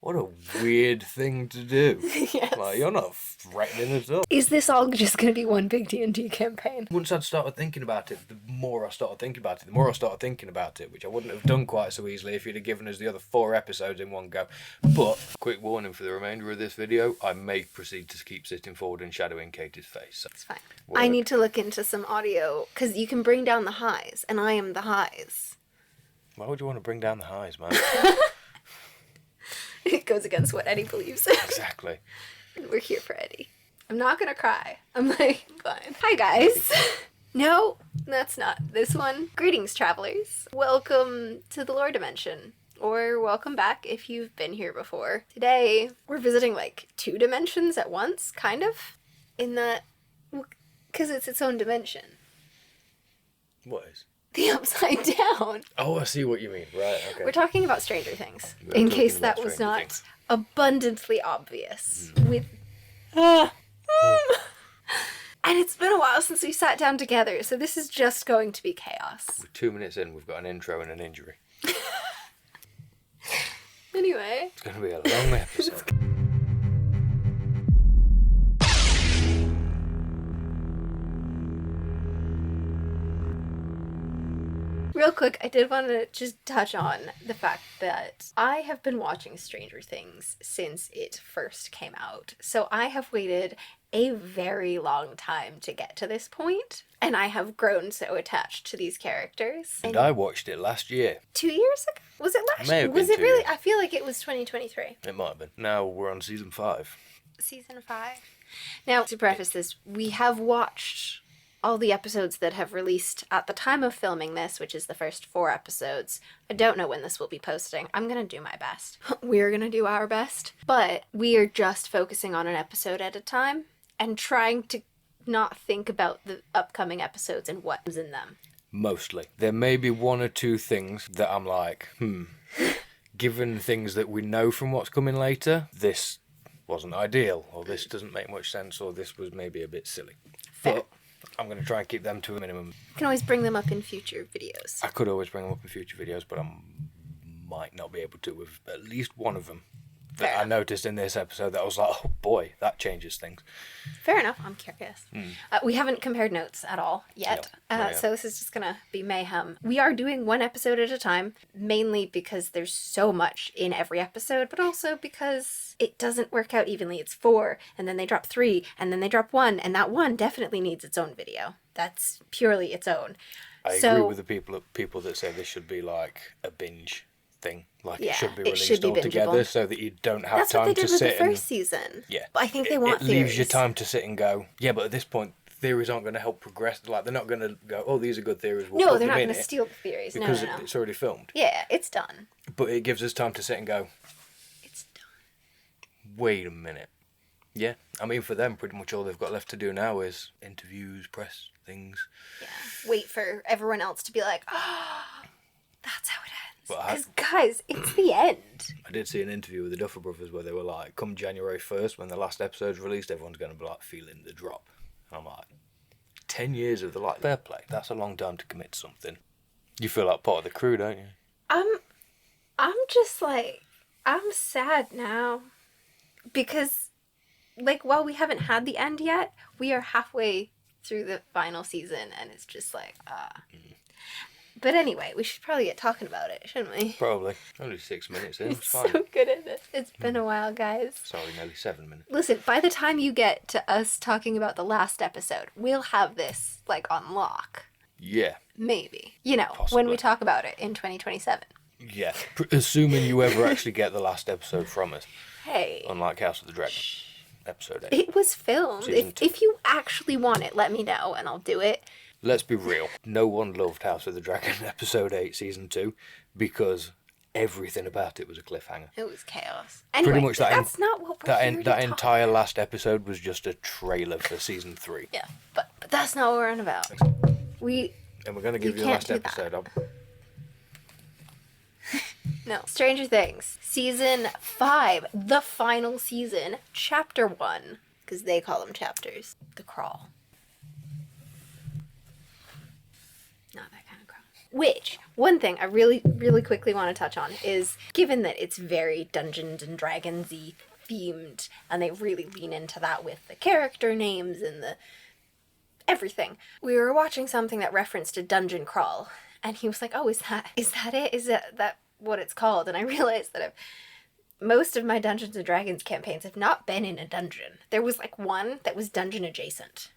What a weird thing to do. Yes. Like, you're not threatening at all. Is this all just going to be one big D&D campaign? Once I'd started thinking about it, the more I started thinking about it, which I wouldn't have done quite so easily if you'd have given us the other 4 episodes in one go. But, quick warning for the remainder of this video, I may proceed to keep sitting forward and shadowing Katie's face. So It's fine. I need to look into some audio, because you can bring down the highs, and I am the highs. Why would you want to bring down the highs, man? It goes against what Eddie believes. Exactly. We're here for Eddie. I'm not gonna cry. I'm like, fine. Hi, guys. No, that's not this one. Greetings, travelers. Welcome to the lore dimension. Or welcome back if you've been here before. Today, we're visiting like 2 dimensions at once, kind of. In that, because it's its own dimension. What is? The Upside Down. Oh, I see what you mean. Right, okay. We're talking about Stranger Things, We're in talking case about that was Stranger not Things. abundantly obvious. With and it's been a while since we sat down together, so this is just going to be chaos. We're 2 minutes in, we've got an intro and an injury. Anyway. It's going to be a long episode. Real quick, I did want to just touch on the fact that I have been watching Stranger Things since it first came out. So I have waited a very long time to get to this point, and I have grown so attached to these characters. And I watched it last year. 2 years ago? Was it last May year? have Was been it 2 really? years. I feel like it was 2023. It might have been. Now we're on season 5. Season 5. Now, to preface this, we have watched all the episodes that have released at the time of filming this, which is the first 4 episodes. I don't know when this will be posting. I'm going to do my best. We're going to do our best. But we are just focusing on an episode at a time and trying to not think about the upcoming episodes and what's in them. Mostly. There may be 1 or 2 things that I'm like, given things that we know from what's coming later, this wasn't ideal, or this doesn't make much sense, or this was maybe a bit silly. Fair. But I'm going to try and keep them to a minimum. You can always bring them up in future videos. I could always bring them up in future videos, but I might not be able to with at least one of them that I noticed in this episode that I was like, oh boy, that changes things. Fair enough. I'm curious. We haven't compared notes at all yet, No, so this is just going to be mayhem. We are doing 1 episode at a time, mainly because there's so much in every episode, but also because it doesn't work out evenly. It's 4, and then they drop 3, and then they drop 1, and that 1 definitely needs its own video. That's purely its own. I agree with the people that say this should be like a binge thing. Like it should be released all together so that you don't have That's time what they to did with sit the first season. Yeah. But I think they want it theories. leaves you time to sit and go, yeah, but at this point, theories aren't going to help progress. Like, they're not going to go, oh, these are good theories. We'll No, put they're them not in going to it steal the theories. because No. it's already filmed. Yeah, it's done. But it gives us time to sit and go, It's done. wait a minute. Yeah, I mean, for them, pretty much all they've got left to do now is interviews, press, things. Yeah. Wait for everyone else to be like, oh, that's how it ends. But Because, guys, it's the end. I did see an interview with the Duffer Brothers where they were like, come January 1st, when the last episode's released, everyone's going to be like feeling the drop. And I'm like, 10 years of the light. Fair play. That's a long time to commit to something. You feel like part of the crew, don't you? I'm just like, I'm sad now. Because, like, while we haven't had the end yet, we are halfway through the final season, and it's just like, But anyway, we should probably get talking about it, shouldn't we? Probably. Only 6 minutes in. It's It's fine. so good at it. It's been a while, guys. Sorry, nearly 7 minutes. Listen, by the time you get to us talking about the last episode, we'll have this, like, on lock. Yeah. Maybe. You know, Possibly. when we talk about it in 2027. Yeah. Assuming you ever actually get the last episode from us. Hey. Unlike House of the Dragon. Episode 8. It was filmed. Season 2. If you actually want it, let me know and I'll do it. Let's be real. No one loved House of the Dragon episode 8 season 2 because everything about it was a cliffhanger. It was chaos. Anyway, Pretty much that's not what we're here to that talk entire about. last episode was just a trailer for season 3. Yeah, but that's not what we're on about. And we're going to give you the can't last do that. episode. No. Stranger Things. Season 5. The final season. Chapter 1. Because they call them chapters. The crawl. Not that kind of crawl. Which One thing I really, really quickly want to touch on is, given that it's very Dungeons and Dragons-y themed, and they really lean into that with the character names and the everything. We were watching something that referenced a dungeon crawl, and he was like, "Oh, is that it? Is that what it's called?" And I realized that most of my Dungeons and Dragons campaigns have not been in a dungeon. There was like one that was dungeon adjacent,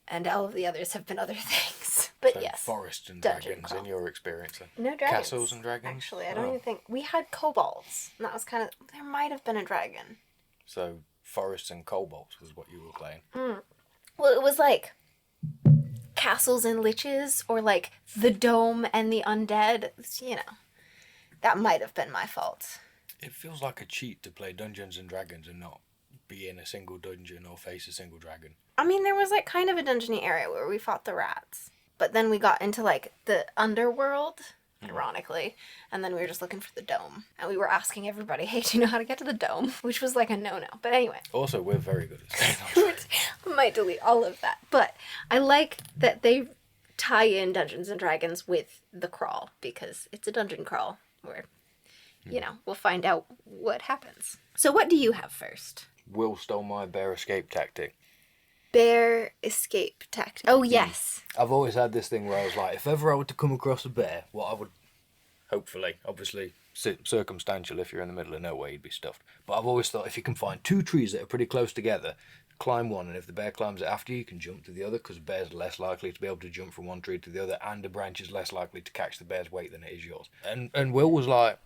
and all of the others have been other things. But So yes, forests and dungeon dragons crawl. in your experience then? No dragons. Castles and dragons? Actually, I don't even think we had kobolds. And that was kind of, there might have been a dragon. So forests and kobolds was what you were playing. Well, it was like castles and liches, or like the dome and the undead. You know, that might have been my fault. It feels like a cheat to play Dungeons and Dragons and not be in a single dungeon or face a single dragon. I mean, there was like kind of a dungeony area where we fought the rats. But then we got into like the underworld, ironically, and then we were just looking for the dome. And we were asking everybody, "Hey, do you know how to get to the dome?" Which was like a no-no. But anyway. Also, we're very good at staying on track. I might delete all of that. But I like that they tie in Dungeons and Dragons with the crawl, because it's a dungeon crawl where, you know, we'll find out what happens. So what do you have first? Will stole my bear escape tactic. Bear escape tactic. Oh, yes. I've always had this thing where I was like, if ever I were to come across a bear, what I would, hopefully, obviously circumstantial, if you're in the middle of nowhere, you'd be stuffed. But I've always thought if you can find two trees that are pretty close together, climb one, and if the bear climbs it after you, you can jump to the other, because a bear's less likely to be able to jump from one tree to the other, and a branch is less likely to catch the bear's weight than it is yours. And Will was like,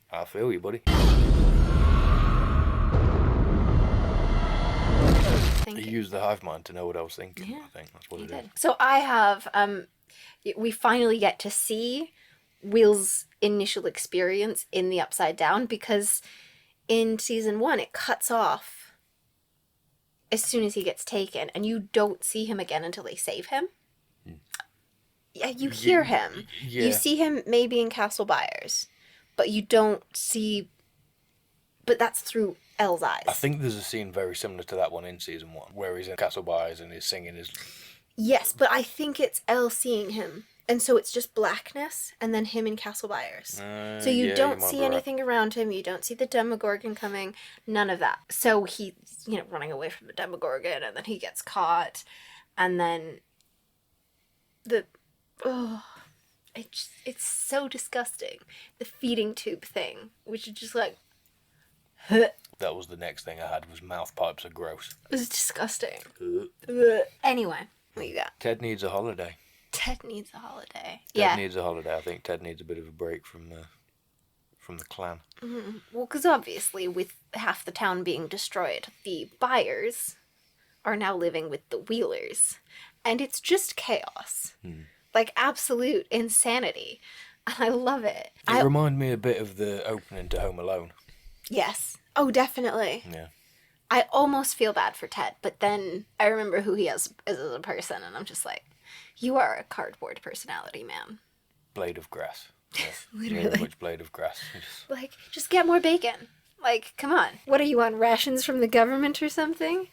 I feel you, buddy. He used the hive mind to know what I was thinking. Yeah, I think that's what it is. So I have, we finally get to see Will's initial experience in the Upside Down, because in season 1 it cuts off as soon as he gets taken, and you don't see him again until they save him. Yeah, you hear him. Yeah. You see him maybe in Castle Byers, but you don't see, but that's through Elle's eyes. I think there's a scene very similar to that one in season 1, where he's in Castle Byers and he's singing his... Yes, but I think it's Elle seeing him. And so it's just blackness, and then him in Castle Byers. So you don't see anything around him, you don't see the Demogorgon coming, none of that. So he's, you know, running away from the Demogorgon, and then he gets caught, and then it's so disgusting. The feeding tube thing, which is just like... That was the next thing I had, was mouth pipes are gross. It was disgusting. Anyway, what you got? Ted needs a holiday. Ted needs a holiday. Ted needs a holiday. I think Ted needs a bit of a break from the clan. Mm-hmm. Well, because obviously with half the town being destroyed, the Byers are now living with the Wheelers. And it's just chaos. Like absolute insanity. And I love it. It reminded me a bit of the opening to Home Alone. Yes. Oh, definitely. Yeah. I almost feel bad for Ted, but then I remember who he is as a person, and I'm just like, you are a cardboard personality, man. Blade of grass. Yeah. Literally. Very much blade of grass. Like, just get more bacon. Like, come on. What are you on, rations from the government or something?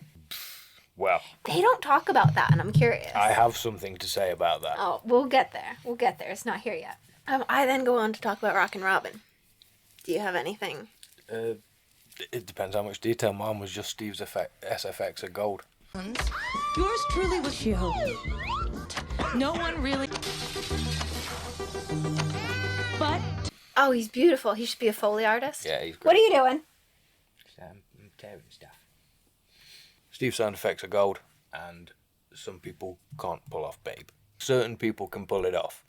Well. They don't talk about that, and I'm curious. I have something to say about that. Oh, we'll get there. We'll get there. It's not here yet. I then go on to talk about Rockin' Robin. Do you have anything? It depends how much detail. Mine was just Steve's SFX of gold. Yours truly was she hoped. No one really. But. Oh, he's beautiful. He should be a Foley artist. Yeah, he's great. What are you doing? I'm tearing stuff. Steve's sound effects are gold, and some people can't pull off Babe. Certain people can pull it off.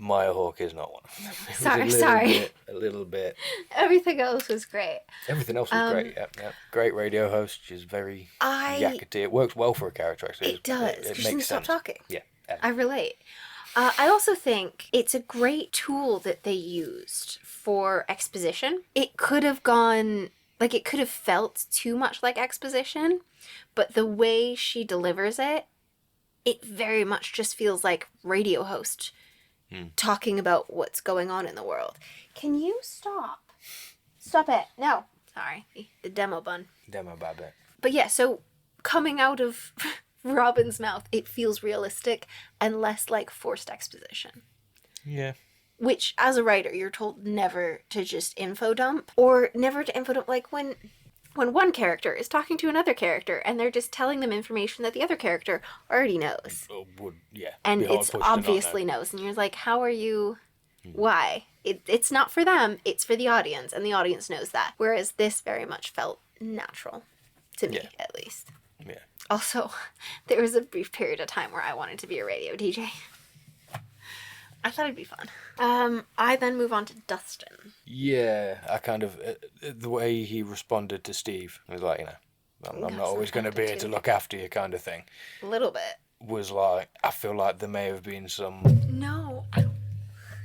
Maya Hawke is not one of them. Sorry. A little bit. Everything else was great. Everything else was great, yeah. Great radio host. She's very yakety. It works well for a character, actually. It does. It She makes stop sense. talking. Yeah. I relate. I also think it's a great tool that they used for exposition. It could have gone... Like, it could have felt too much like exposition, but the way she delivers it, it very much just feels like radio host talking about what's going on in the world. Can you stop? Stop it. No. Sorry. The demo bun. Demo bad bit. But yeah, so coming out of Robin's mouth, it feels realistic and less like forced exposition. Yeah. Which, as a writer, you're told never to just info dump, or never to info dump, like when one character is talking to another character and they're just telling them information that the other character already knows. And it's obviously knows. And you're like, how are you... Why? It's not for them, it's for the audience, and the audience knows that. Whereas this very much felt natural. To me, at least. Yeah. Also, there was a brief period of time where I wanted to be a radio DJ. I thought it'd be fun. I then move on to Dustin. Yeah, I kind of... the way he responded to Steve, he was like, you know, I'm not always going to be here to look after you kind of thing. A little bit. Was like, I feel like there may have been some... No.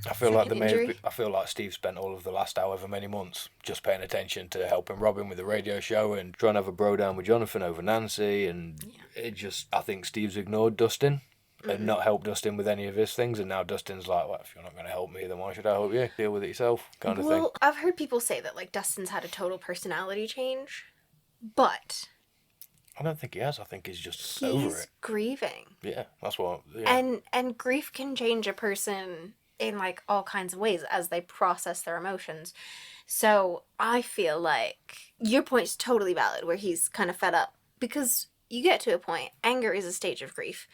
I feel like I feel like Steve spent all of the last however many months just paying attention to helping Robin with the radio show and trying to have a bro down with Jonathan over Nancy, and it just, I think Steve's ignored Dustin and not helped Dustin with any of his things, and now Dustin's like, well, if you're not going to help me, then why should I help you? Deal with it yourself, kind of thing. Well, I've heard people say that, like, Dustin's had a total personality change, but... I don't think he has. I think he's just over it. He's grieving. Yeah, that's what... Yeah. And grief can change a person in, like, all kinds of ways as they process their emotions. So I feel like your point's totally valid, where he's kind of fed up, because you get to a point, anger is a stage of grief.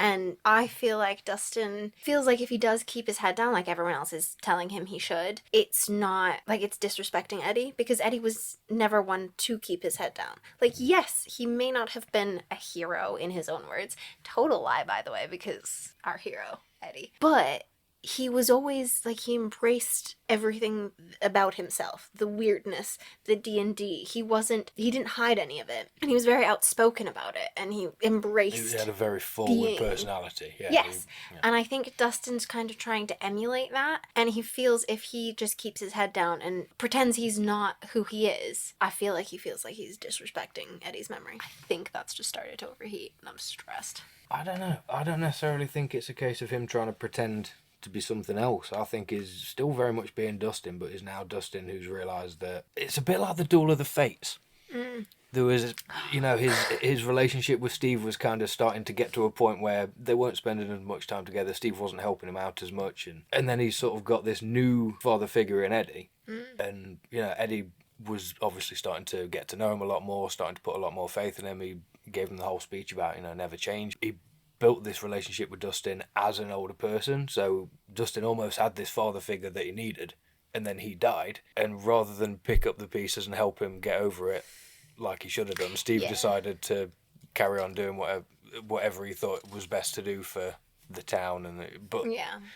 And I feel like Dustin feels like if he does keep his head down, like everyone else is telling him he should, it's not, like, it's disrespecting Eddie, because Eddie was never one to keep his head down. Like, yes, he may not have been a hero in his own words. Total lie, by the way, because our hero, Eddie. But he was always, like, he embraced everything about himself. The weirdness, the D&D. He didn't hide any of it. And he was very outspoken about it. And he embraced... He had a very forward personality. Yeah, yes. And I think Dustin's kind of trying to emulate that. And he feels if he just keeps his head down and pretends he's not who he is, I feel like he feels like he's disrespecting Eddie's memory. I think that's just started to overheat, and I'm stressed. I don't know. I don't necessarily think it's a case of him trying to pretend to be something else. I think he's still very much being Dustin, but is now Dustin who's realised that it's a bit like the Duel of the Fates. There was, you know, his relationship with Steve was kind of starting to get to a point where they weren't spending as much time together. Steve wasn't helping him out as much, and then he's sort of got this new father figure in Eddie, and, you know, Eddie was obviously starting to get to know him a lot more, starting to put a lot more faith in him. He gave him the whole speech about, you know, never change. He built this relationship with Dustin as an older person, so Dustin almost had this father figure that he needed, and then he died, and rather than pick up the pieces and help him get over it like he should have done, Steve decided to carry on doing whatever he thought was best to do for the town,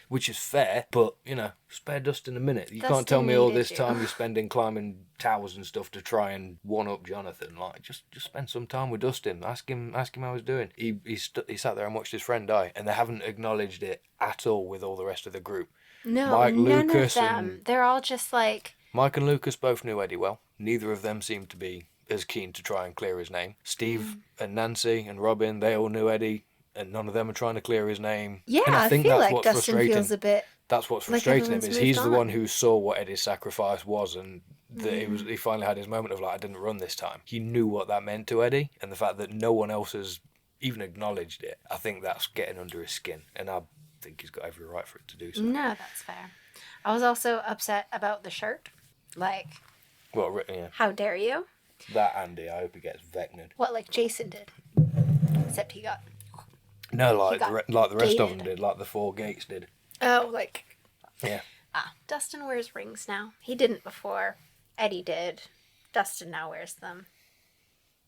which is fair, but, you know, spare Dustin a minute. You can't tell me all this time you're spending climbing towers and stuff to try and one up Jonathan. Like, just spend some time with Dustin. Ask him how he's doing. He sat there and watched his friend die, and they haven't acknowledged it at all with all the rest of the group. No, Mike, none Lucas, of them. They're all just like... Mike and Lucas both knew Eddie well. Neither of them seemed to be as keen to try and clear his name. Steve and Nancy and Robin, they all knew Eddie, and none of them are trying to clear his name. Yeah, and I think feel that's like what's Dustin frustrating. feels a bit... That's what's like frustrating him, everyone's is he's moved the on. one who saw what Eddie's sacrifice was, and that he finally had his moment of, like, I didn't run this time. He knew what that meant to Eddie, and the fact that no one else has even acknowledged it, I think that's getting under his skin, and I think he's got every right for it to do so. No, that's fair. I was also upset about the shirt. Like, Well, yeah, how dare you? that Andy, I hope he gets vecned. What, like Jason did. Except he got... No, like got like the rest of them gated. did, like the Four Gates did. Oh, like... Yeah. Dustin wears rings now. He didn't before. Eddie did. Dustin now wears them.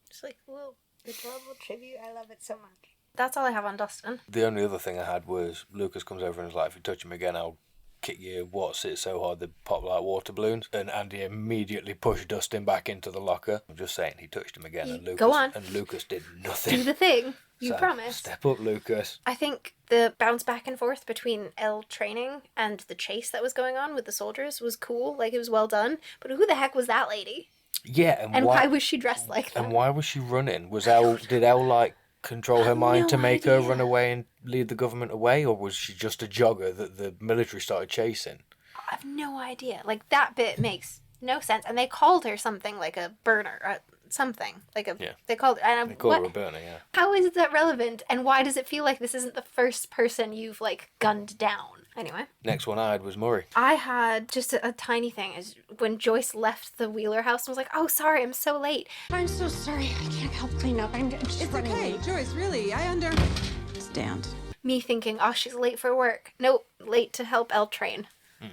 Just like, whoa, adorable tribute. I love it so much. That's all I have on Dustin. The only other thing I had was Lucas comes over and is like, if you touch him again, I'll kick you. What's it so hard they pop like water balloons? And Andy immediately pushed Dustin back into the locker. I'm just saying, he touched him again, and Lucas, Go on. And Lucas did nothing. Do the thing. You So, promised. Step up, Lucas. I think the bounce back and forth between Elle training and the chase that was going on with the soldiers was cool. Like, it was well done. But who the heck was that lady? Yeah, And why was she dressed like that? And why was she running? Did Elle like control her mind no to make her idea. run away and lead the government away, or was she just a jogger that the military started chasing? I have no idea. Like, that bit makes no sense. And they called her something like a burner. something. Like a, Yeah. they called, and They call what? her a burner, yeah. How is that relevant? And why does it feel like this isn't the first person you've, like, gunned down? Anyway. Next one I had was Murray. I had just a tiny thing. Is when Joyce left the Wheeler house and was like, oh, sorry, I'm so late. I'm so sorry. I can't help clean up. I'm just It's running okay, late. Joyce, really, I understand. Me thinking, oh, she's late for work. Nope, late to help Elle train.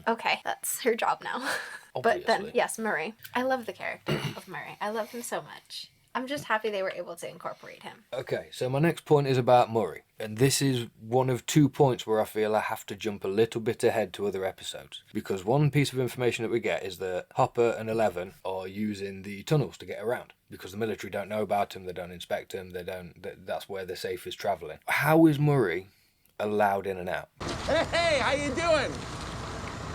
Okay, that's her job now. But then, Obviously. yes, Murray. I love the character of Murray. I love him so much. I'm just happy they were able to incorporate him. Okay, so my next point is about Murray. And this is one of 2 points where I feel I have to jump a little bit ahead to other episodes. Because one piece of information that we get is that Hopper and Eleven are using the tunnels to get around. Because the military don't know about them, they don't inspect them, that's where the safe is travelling. How is Murray allowed in and out? Hey, how you doing?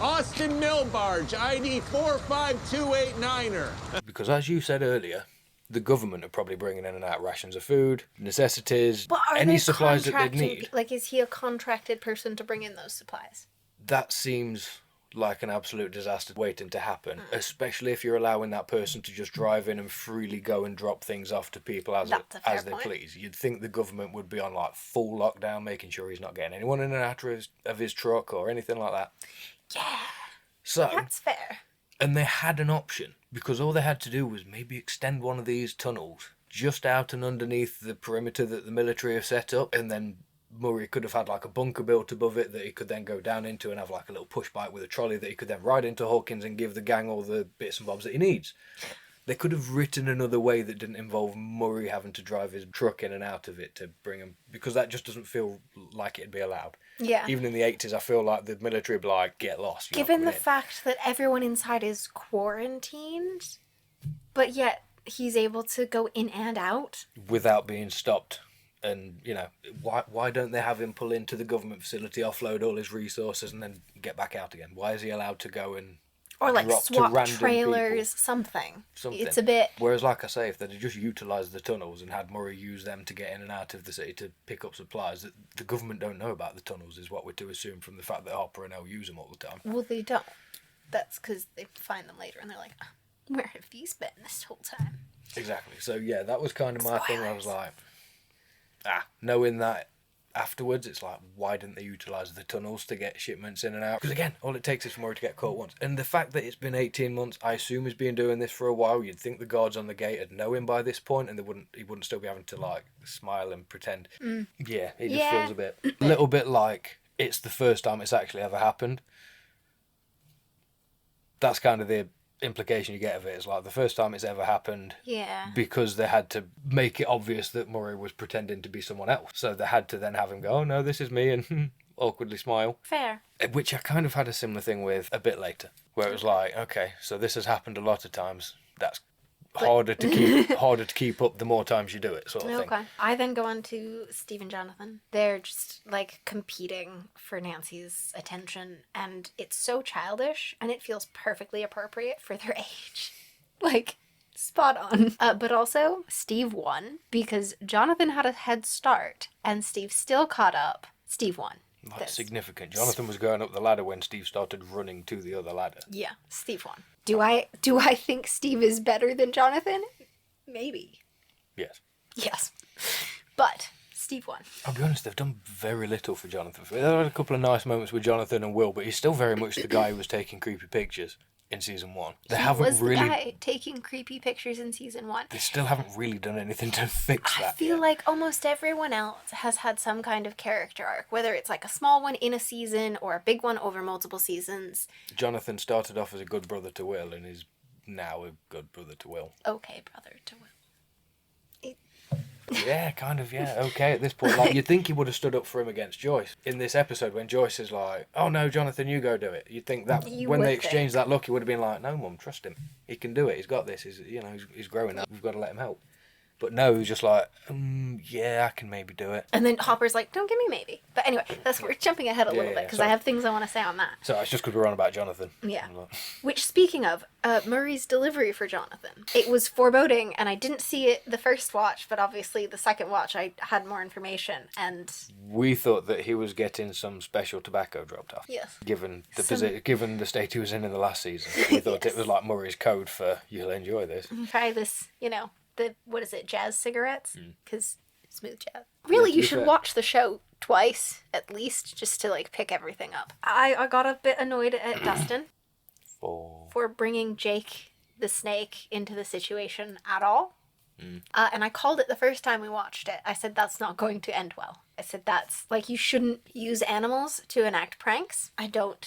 Austin Mill Barge, ID 45289er. Because as you said earlier, the government are probably bringing in and out rations of food, necessities, But are any they supplies that they contracting need. Like, is he a contracted person to bring in those supplies? That seems like an absolute disaster waiting to happen, especially if you're allowing that person to just drive in and freely go and drop things off to people as That's a fair they point. please. You'd think the government would be on like full lockdown, making sure he's not getting anyone in and out of his truck or anything like that. Yeah, So, that's fair. and they had an option, because all they had to do was maybe extend one of these tunnels just out and underneath the perimeter that the military have set up, and then Murray could have had like a bunker built above it that he could then go down into and have like a little push bike with a trolley that he could then ride into Hawkins and give the gang all the bits and bobs that he needs. They could have written another way that didn't involve Murray having to drive his truck in and out of it to bring him, because that just doesn't feel like it'd be allowed. Yeah. Even in the 80s, I feel like the military would be like, get lost. you're not Given the coming in. fact that everyone inside is quarantined, but yet he's able to go in and out. Without being stopped. And, you know, why don't they have him pull into the government facility, offload all his resources, and then get back out again? Why is he allowed to go and Or like drop to swap random trailers, something. something? It's a bit. Whereas, like I say, if they'd just utilised the tunnels and had Murray use them to get in and out of the city to pick up supplies, that the government don't know about the tunnels is what we're to assume from the fact that Hopper and Elle use them all the time. Well, they don't. That's because they find them later and they're like, where have these been this whole time? Exactly. So, yeah, that was kind of my thing. I was Spoilers. like, knowing that afterwards, it's like, why didn't they utilise the tunnels to get shipments in and out? Because again, all it takes is for Murray to get caught once. And the fact that it's been 18 months, I assume he's been doing this for a while. You'd think the guards on the gate would know him by this point, and he wouldn't still be having to like smile and pretend. Yeah, it just Yeah. feels a little bit like it's the first time it's actually ever happened. That's kind of the implication you get of it. It's like the first time it's ever happened. Yeah. Because they had to make it obvious that Murray was pretending to be someone else. So they had to then have him go, oh no, this is me, and awkwardly smile. Fair. Which I kind of had a similar thing with a bit later, where it was like, okay, so this has happened a lot of times. That's harder to keep up the more times you do it, sort of thing. Okay. I then go on to Steve and Jonathan. They're just like competing for Nancy's attention, and it's so childish, and it feels perfectly appropriate for their age. Like, spot on. But also, Steve won because Jonathan had a head start, and Steve still caught up. Steve won. That's significant. Jonathan was going up the ladder when Steve started running to the other ladder. Yeah, Steve won. Do I think Steve is better than Jonathan? Maybe. Yes. Yes. But Steve won. I'll be honest, they've done very little for Jonathan. There had a couple of nice moments with Jonathan and Will, but he's still very much the guy who was taking creepy pictures in season 1. They He haven't was really. the guy taking creepy pictures in season 1. They still haven't really done anything to fix that. I feel yet. like almost everyone else has had some kind of character arc, whether it's like a small one in a season or a big one over multiple seasons. Jonathan started off as a good brother to Will and is now a good brother to Will. Okay, brother to Will. Yeah, kind of, yeah, okay at this point. Like, you'd think he would have stood up for him against Joyce. In this episode, when Joyce is like, oh no, Jonathan, you go do it. You'd think that You when would they exchanged think. that look, he would have been like, no, Mum, trust him. He can do it. He's got this. He's growing up. We've got to let him help. But no, he's just like, yeah, I can maybe do it. And then Hopper's like, don't give me maybe. But anyway, we're jumping ahead a little bit because I sorry. have things I want to say on that. So it's just because we're on about Jonathan. Yeah. I'm like, Which, speaking of, Murray's delivery for Jonathan. It was foreboding, and I didn't see it the first watch, but obviously the second watch I had more information, and we thought that he was getting some special tobacco dropped off. yes. Given the Some- given the state he was in the last season. We thought Yes. it was like Murray's code for, you'll enjoy this. Try this, the, what is it, jazz cigarettes? Because smooth jazz. Really, you should watch the show twice, at least, just to, like, pick everything up. I got a bit annoyed at Dustin for bringing Jake the snake into the situation at all. And I called it the first time we watched it. I said, that's not going to end well. I said, that's, like, you shouldn't use animals to enact pranks. I don't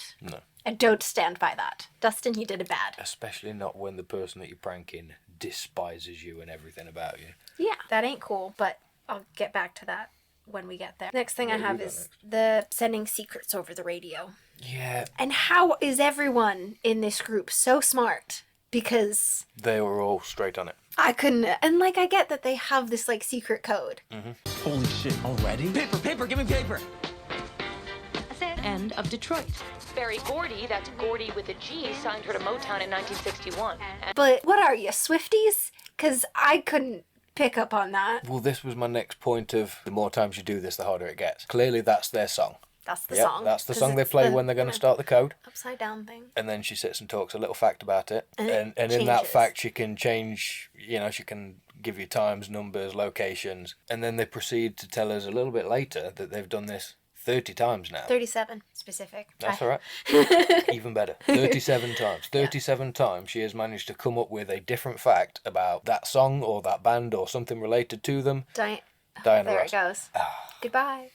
stand by that. Dustin, you did it bad. Especially not when the person that you're pranking despises you and everything about you. Yeah, that ain't cool, but I'll get back to that when we get there. Next thing I have is the sending secrets over the radio. Yeah. And how is everyone in this group so smart? Because they were all straight on it. I couldn't, and like I get that they have this like secret code. Holy shit, already? Paper, give me paper. That's it. End of Detroit. Berry Gordy, that's Gordy with a G, signed her to Motown in 1961. But what are you, Swifties? Because I couldn't pick up on that. Well, this was my next point of the more times you do this, the harder it gets. Clearly that's their song. That's the song. That's the song they play when they're going to start the code. Upside down thing. And then she sits and talks a little fact about it. And in that changes. fact, she can change, you know, she can give you times, numbers, locations. And then they proceed to tell us a little bit later that they've done this 30 times now. 37 specific. That's all right. Even better. 37 times. 37 times she has managed to come up with a different fact about that song or that band or something related to them. Diana there Ross. It goes. Goodbye.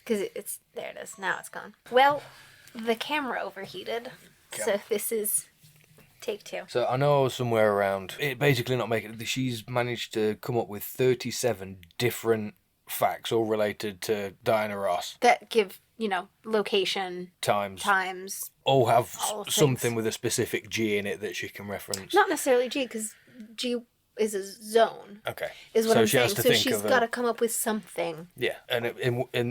Because it's, there it is. Now it's gone. Well, the camera overheated. So this is take 2. So I know I was somewhere around, it basically not making it, she's managed to come up with 37 different facts all related to Diana Ross. That give, you know, location, times, all have all something things. with a specific G in it that she can reference. Not necessarily G, because G is a zone. Okay. Is what So I'm she has saying. to So think she's of got to come up with something. Yeah, and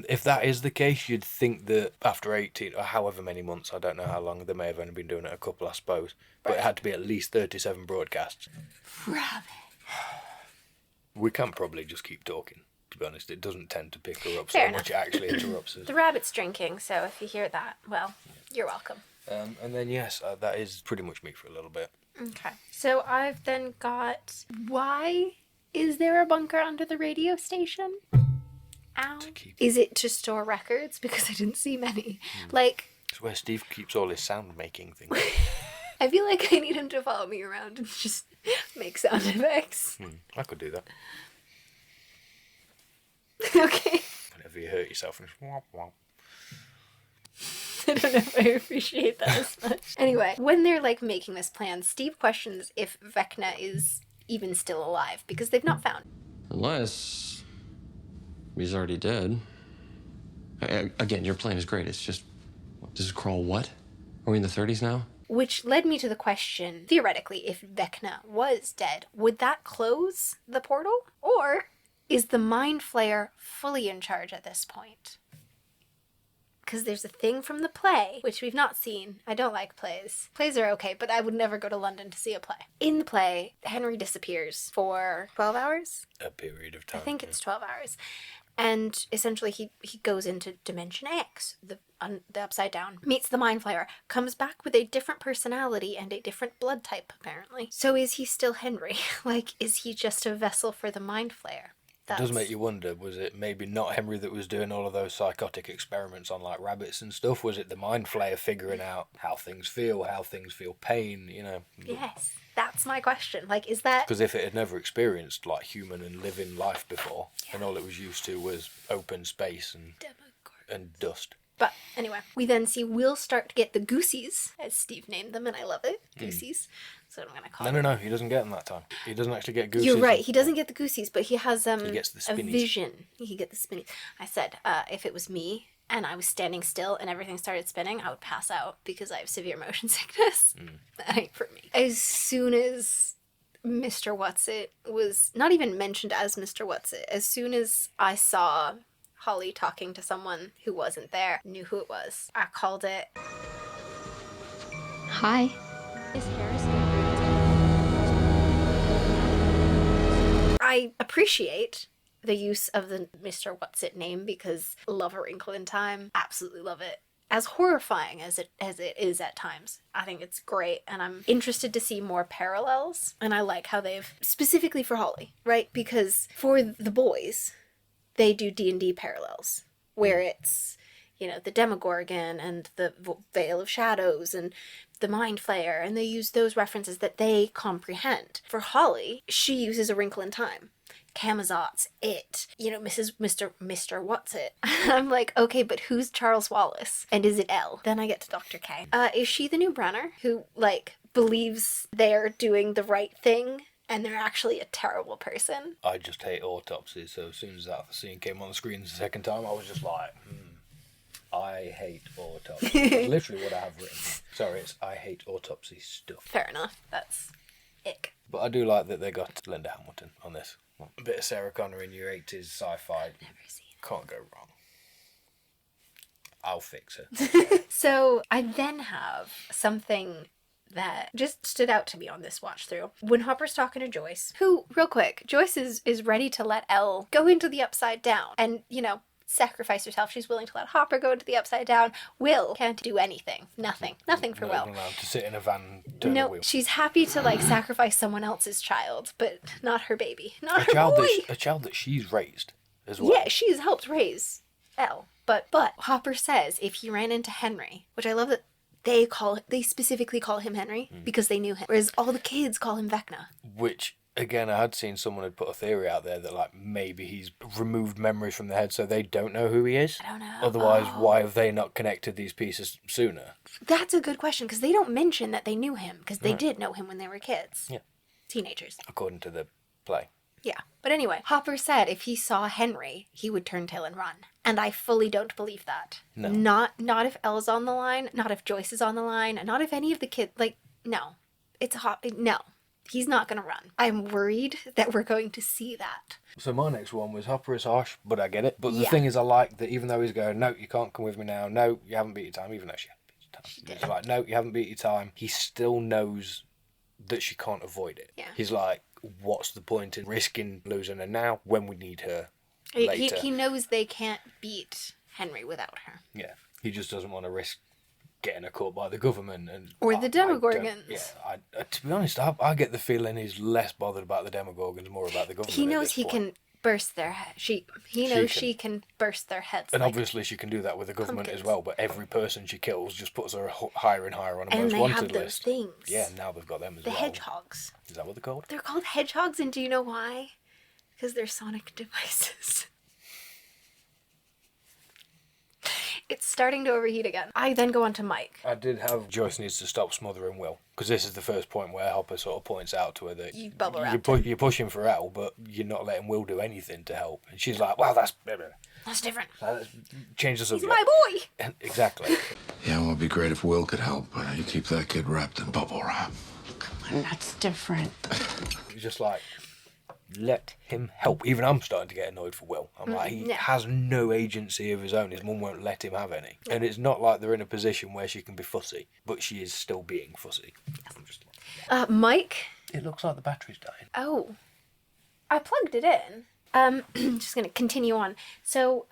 if that is the case, you'd think that after 18 or however many months, I don't know how long, they may have only been doing it a couple, I suppose, but it had to be at least 37 broadcasts. Rabbit. We can probably just keep talking, to be honest. It doesn't tend to pick her up Fair so much, it actually interrupts us. The rabbit's drinking, so if you hear that, well, you're welcome. And then, yes, that is pretty much me for a little bit. Okay. So I've then got, why is there a bunker under the radio station? Ow. Is it to store records? Because I didn't see many. Like, It's where Steve keeps all his sound making things. I feel like I need him to follow me around and just make sound effects. I could do that. Okay. Whenever you hurt yourself and just womp womp. I don't know if I appreciate that as much. Anyway, when they're like making this plan, Steve questions if Vecna is even still alive because they've not found him. Unless he's already dead. Again, your plan is great. It's just, does it crawl what? Are we in the 30s now? Which led me to the question, theoretically, if Vecna was dead, would that close the portal? Or is the Mind Flayer fully in charge at this point? Because there's a thing from the play, which we've not seen. I don't like plays. Plays are okay, but I would never go to London to see a play. In the play, Henry disappears for 12 hours? A period of time. I think it's 12 hours. And essentially he goes into Dimension X, the Upside Down, meets the Mind Flayer, comes back with a different personality and a different blood type, apparently. So is he still Henry? Like, is he just a vessel for the Mind Flayer? It does make you wonder, was it maybe not Henry that was doing all of those psychotic experiments on like rabbits and stuff? Was it the Mind Flayer figuring out how things feel pain, you know? Yes, that's my question. Like, is that... Because if it had never experienced like human and living life before, and all it was used to was open space and dust. But anyway, we then see Will start to get the goosies, as Steve named them, and I love it. Goosies. That's what I'm going to call them. No, he doesn't get them that time. He doesn't actually get goosies. You're right, he doesn't get the goosies, but he has He gets the a spinnies. vision. He can get the spinnies. I said, if it was me and I was standing still and everything started spinning, I would pass out because I have severe motion sickness. That ain't for me. As soon as Mr. Whatsit was not even mentioned as Mr. Whatsit, as soon as I saw Holly talking to someone who wasn't there, knew who it was. I called it. Hi. Is Harrison? I appreciate the use of the Mr. Whatsit name because love A Wrinkle in Time. Absolutely love it. as horrifying as it is at times, I think it's great, and I'm interested to see more parallels. And I like how they've, specifically for Holly, right? Because for the boys, they do D&D parallels, where it's, you know, the Demogorgon and the Veil of Shadows and the Mind Flayer, and they use those references that they comprehend. For Holly, she uses A Wrinkle in Time. Camazotz, It, you know, Mr. What's It? I'm like, okay, but who's Charles Wallace? And is it Elle? Then I get to Dr. K. Is she the new Brenner who, like, believes they're doing the right thing and they're actually a terrible person? I just hate autopsies, so as soon as that scene came on the screen the second time, I was just like, I hate autopsies. That's literally what I have written. Sorry, it's I hate autopsy stuff. Fair enough. That's ick. But I do like that they got Linda Hamilton on this. A bit of Sarah Connor in your 80s sci-fi. Never seen it. Can't go wrong. I'll fix it. So I then have something that just stood out to me on this watch through. When Hopper's talking to Joyce, who, real quick, Joyce is ready to let Elle go into the Upside Down and, you know, sacrifice herself. She's willing to let Hopper go into the Upside Down. Will can't do anything. Nothing for Not Will. even allowed to sit in a van, turn a No, wheel. she's happy to, like, sacrifice someone else's child, but not her baby. Not her boy. A child that she's raised as well. Yeah, she's helped raise Elle. But Hopper says if he ran into Henry, which I love that they specifically call him Henry because they knew him, whereas all the kids call him Vecna. Which, again, I had seen someone had put a theory out there that, like, maybe he's removed memories from their head so they don't know who he is. I don't know. Otherwise, why have they not connected these pieces sooner? That's a good question, because they don't mention that they knew him, because they did know him when they were kids. Yeah. Teenagers. According to the play. Yeah. But anyway, Hopper said if he saw Henry, he would turn tail and run. And I fully don't believe that. No. Not if Elle's on the line, not if Joyce is on the line, not if any of the kids, like, no. No. He's not going to run. I'm worried that we're going to see that. So my next one was Hopper is harsh, but I get it. But the Yeah. thing is, I like that even though he's going, no, you can't come with me now. No, you haven't beat your time, even though she hadn't beat your time. She did. He's like, no, you haven't beat your time. He still knows that she can't avoid it. Yeah. He's like, what's the point in risking losing her now when we need her later? He knows they can't beat Henry without her. Yeah. He just doesn't want to risk getting her caught by the government Or the Demogorgons. To be honest, I get the feeling he's less bothered about the Demogorgons, more about the government. He knows at this he point. can burst their head. He knows she can burst their heads. And like obviously she can do that with the government as pumpkins. well, but every person she kills just puts her higher and higher on a And most they wanted have those list. things. Yeah, now they've got them as the well. hedgehogs. Is that what they're called? They're called hedgehogs, and do you know why? Because they're sonic devices. It's starting to overheat again. I then go on to Mike. I did have Joyce needs to stop smothering Will, because this is the first point where Hopper sort of points out to her that You bubble you're, wrapped you're pushing for Elle, but you're not letting Will do anything to help. And she's like, wow, that's That's different. change the He's subject. my boy. Exactly. Yeah, well, it'd be great if Will could help, but you keep that kid wrapped in bubble wrap. Come on, that's different. It's just like, let him help. Even I'm starting to get annoyed for Will. I'm like, he yeah. has no agency of his own. His mum won't let him have any. And it's not like they're in a position where she can be fussy, but she is still being fussy. I'm just like, Mike. it looks like the battery's dying. Oh, I plugged it in. Just gonna continue on. So,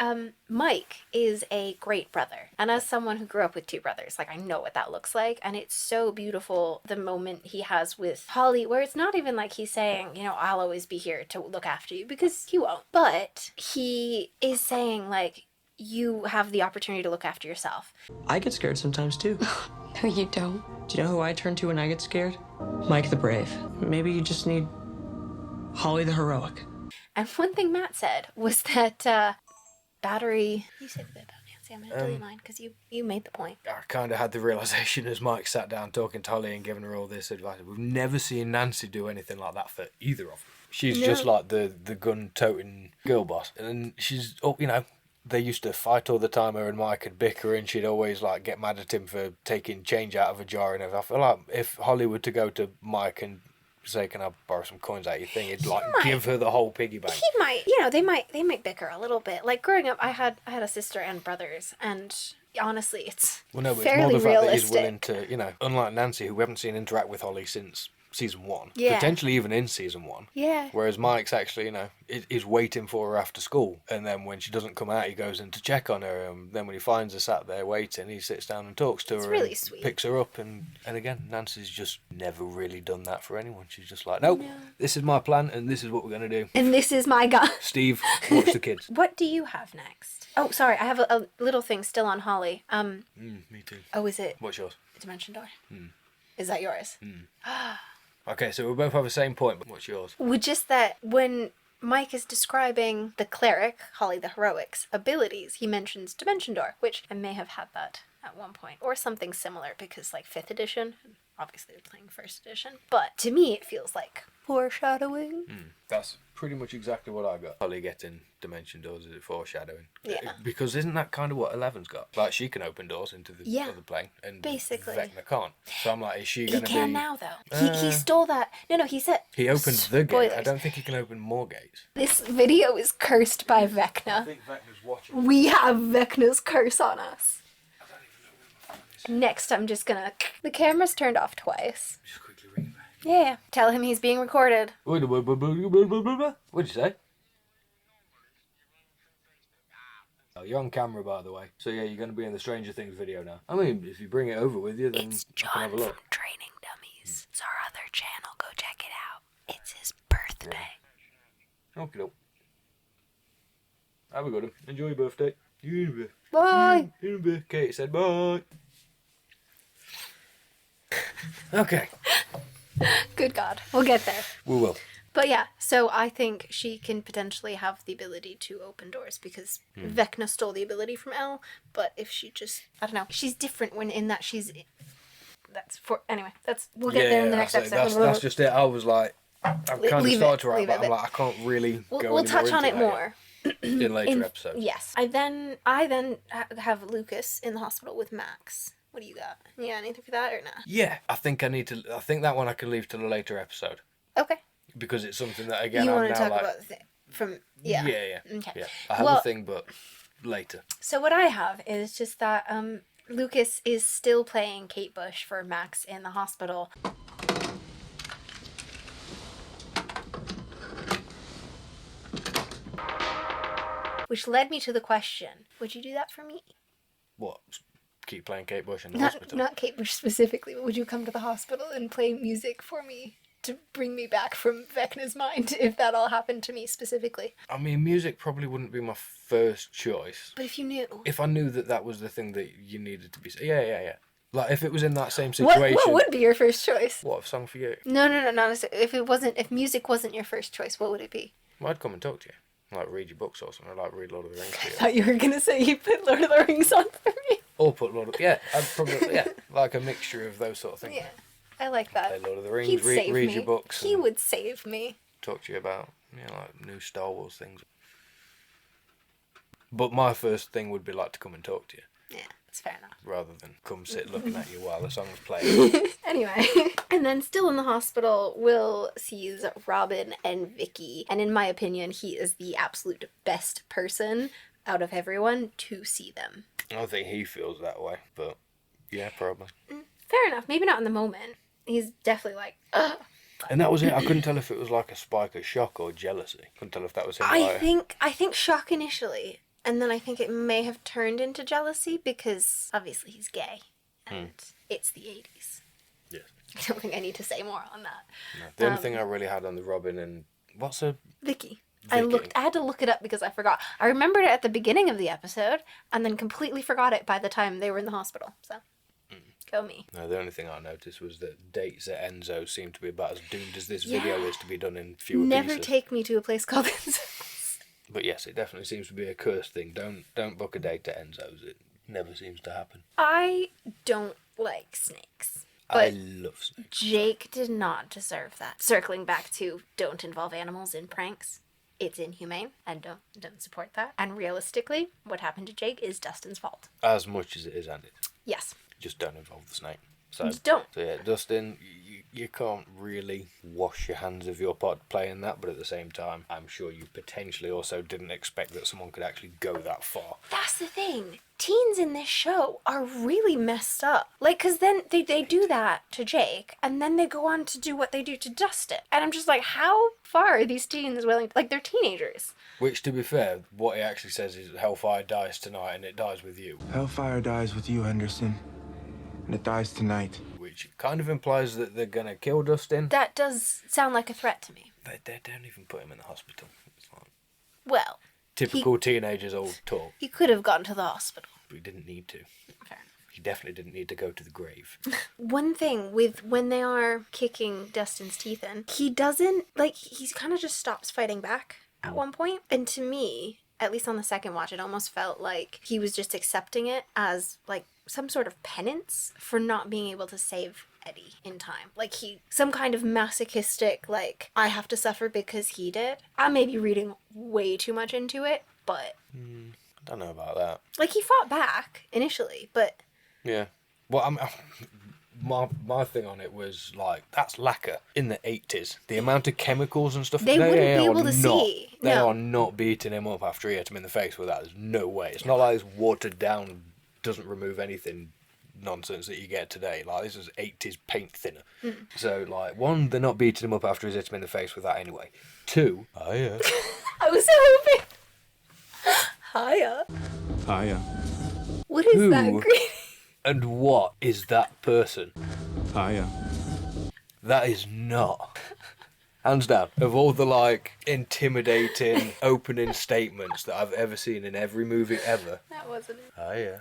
Mike is a great brother, and as someone who grew up with two brothers, like, I know what that looks like, and it's so beautiful the moment he has with Holly, where it's not even like he's saying, you know, I'll always be here to look after you, because he won't, but he is saying, like, you have the opportunity to look after yourself. I get scared sometimes too. No, you don't. Do you know who I turn to when I get scared? Mike the Brave. Maybe you just need Holly the Heroic. And one thing Matt said was that battery. You said a bit about Nancy. I'm gonna delete mine because you made the point. I kind of had the realisation as Mike sat down talking to Holly and giving her all this advice. We've never seen Nancy do anything like that for either of them. She's just like the gun-toting girl boss. And she's, you know, they used to fight all the time, her and Mike would bicker, and she'd always, like, get mad at him for taking change out of a jar and everything. I feel like if Holly were to go to Mike and say, can I borrow some coins out of your thing, he'd, like, give her the whole piggy bank. He might, you know, they might bicker a little bit. Like, growing up, I had a sister and brothers, and honestly, it's Well, no, but fairly it's more the fact that he's realistic. willing to, you know, unlike Nancy, who we haven't seen interact with Holly since season 1. Yeah. Potentially even in season 1. Yeah. Whereas Mike's actually, is waiting for her after school. And then when she doesn't come out, he goes in to check on her. And then when he finds her sat there waiting, he sits down and talks to It's her. really and sweet. Picks her up. And again, Nancy's just never really done that for anyone. She's just like, nope, this is my plan and this is what we're going to do. And this is my gun. Steve, watch the kids. What do you have next? Oh, sorry, I have a little thing still on Holly. Me too. Oh, is it What's yours? Dimension Door? Is that yours? Okay, so we both have the same point, but what's yours? Well, just that when Mike is describing the cleric, Holly the Heroic's abilities, he mentions Dimension Door, which I may have had that at one point, or something similar, because, like, 5th edition, obviously we're playing 1st edition, but to me it feels like foreshadowing. That's pretty much exactly what I got. Holly getting dimension doors, is it foreshadowing? Yeah. Because isn't that kind of what 11's got? Like, she can open doors into the other plane, and basically. Vecna can't. So I'm like, is she going to be... He can now, though. He stole that. No, he said... He opened the gate. I Spoilers. don't think he can open more gates. This video is cursed by Vecna. I think Vecna's watching. We have Vecna's curse on us. Next, I'm just gonna... The camera's turned off twice. Just quickly ring back. Yeah. Tell him he's being recorded. What'd you say? Oh, you're on camera, by the way. So yeah, you're going to be in the Stranger Things video now. I mean, if you bring it over with you, then It's I can John have a from look. Training Dummies. It's our other channel. Go check it out. It's his birthday. Okay, doke. Have a good one. Enjoy your birthday. Bye. Kate said bye. Okay. Good God. We'll get there. We will. But yeah, so I think she can potentially have the ability to open doors because Vecna stole the ability from Elle, but if she just, I don't know, she's different when in that she's, we'll get there in the next episode. That's just it. I was like, I've kind of started to write, but I'm like, I can't really go We'll touch on it into that more. yet. In later episodes. Yes. I then have Lucas in the hospital with Max. What do you got? Yeah, anything for that or not? Yeah, I think that one I can leave to the later episode. Okay. Because it's something that, again, You I'm want to now talk like... about Yeah. Okay. Okay. Yeah. I have a thing, but later. So what I have is just that Lucas is still playing Kate Bush for Max in the hospital. Which led me to the question, would you do that for me? What? Keep playing Kate Bush in the Not, hospital? not Kate Bush specifically, but would you come to the hospital and play music for me to bring me back from Vecna's mind if that all happened to me specifically? I mean, music probably wouldn't be my first choice. But if you knew. If I knew that was the thing that you needed to be... Yeah. Like, if it was in that same situation... What would be your first choice? What, a song for you? No, not necessarily. If music wasn't your first choice, what would it be? Well, I'd come and talk to you. Like, read your books or something. I'd like read Lord of the Rings to I you. thought you were going to say you put Lord of the Rings on for me. Or put Lord of... Yeah, I'd probably... Yeah, like a mixture of those sort of things. Yeah, I like that. Play Lord of the Rings, He'd save read me. your books. He and would save me. talk to you about, like, new Star Wars things. But my first thing would be, like, to come and talk to you. Yeah, that's fair enough. Rather than come sit looking at you while the song's playing. Anyway, and then still in the hospital, Will sees Robin and Vicky, and in my opinion, he is the absolute best person out of everyone to see them. I think he feels that way, but yeah, probably. Fair enough. Maybe not in the moment. He's definitely like, ugh. And that was it. I couldn't tell if it was like a spike of shock or jealousy. Couldn't tell if that was him. I think shock initially, and then I think it may have turned into jealousy because obviously he's gay, and it's the 80s. Yes. I don't think I need to say more on that. No, the only thing I really had on the Robin and what's her... Vicky. I had to look it up because I forgot. I remembered it at the beginning of the episode and then completely forgot it by the time they were in the hospital. So, go me. No, the only thing I noticed was that dates at Enzo seem to be about as doomed as this video is to be done in fewer Never pieces. take me to a place called Enzo's. But yes, it definitely seems to be a cursed thing. Don't book a date at Enzo's. It never seems to happen. I don't like snakes. I But love snakes. Jake did not deserve that. Circling back to don't involve animals in pranks. It's inhumane and don't support that. And realistically, what happened to Jake is Dustin's fault. As much as it is Andy. Yes. Just don't involve the snake. So You don't. So yeah, Dustin, you can't really wash your hands of your part playing that, but at the same time, I'm sure you potentially also didn't expect that someone could actually go that far. That's the thing. Teens in this show are really messed up. Like, because then they do that to Jake, and then they go on to do what they do to Dustin. And I'm just like, how far are these teens willing to... Like, they're teenagers. Which, to be fair, what he actually says is Hellfire dies tonight and it dies with you. Hellfire dies with you, Henderson. And it dies tonight. Which kind of implies that they're going to kill Dustin. That does sound like a threat to me. They don't even put him in the hospital. It's like Well... typical teenagers old talk. He could have gone to the hospital. But he didn't need to. Fair enough. He definitely didn't need to go to the grave. One thing with when they are kicking Dustin's teeth in, he doesn't, like, he kind of just stops fighting back at one point. And to me, at least on the second watch, it almost felt like he was just accepting it as, like, some sort of penance for not being able to save Eddie in time. Like, some kind of masochistic, like, I have to suffer because he did. I may be reading way too much into it, but... I don't know about that. Like, he fought back initially, but... Yeah. Well, my thing on it was, like, that's lacquer in the 80s. The amount of chemicals and stuff... They wouldn't be able to see. They No. are not beating him up after he hit him in the face with that. There's no way. It's not like it's watered down, doesn't remove anything nonsense that you get today. Like, this is 80s paint thinner. So, like, one, they're not beating him up after he's hit him in the face with that anyway. Two, oh yeah. I was hoping... Hiya. Hiya. What is Who? that greeting? And what is that person? Hiya. That is not. Hands down, of all the, like, intimidating opening statements that I've ever seen in every movie ever. That wasn't it. Oh, yeah.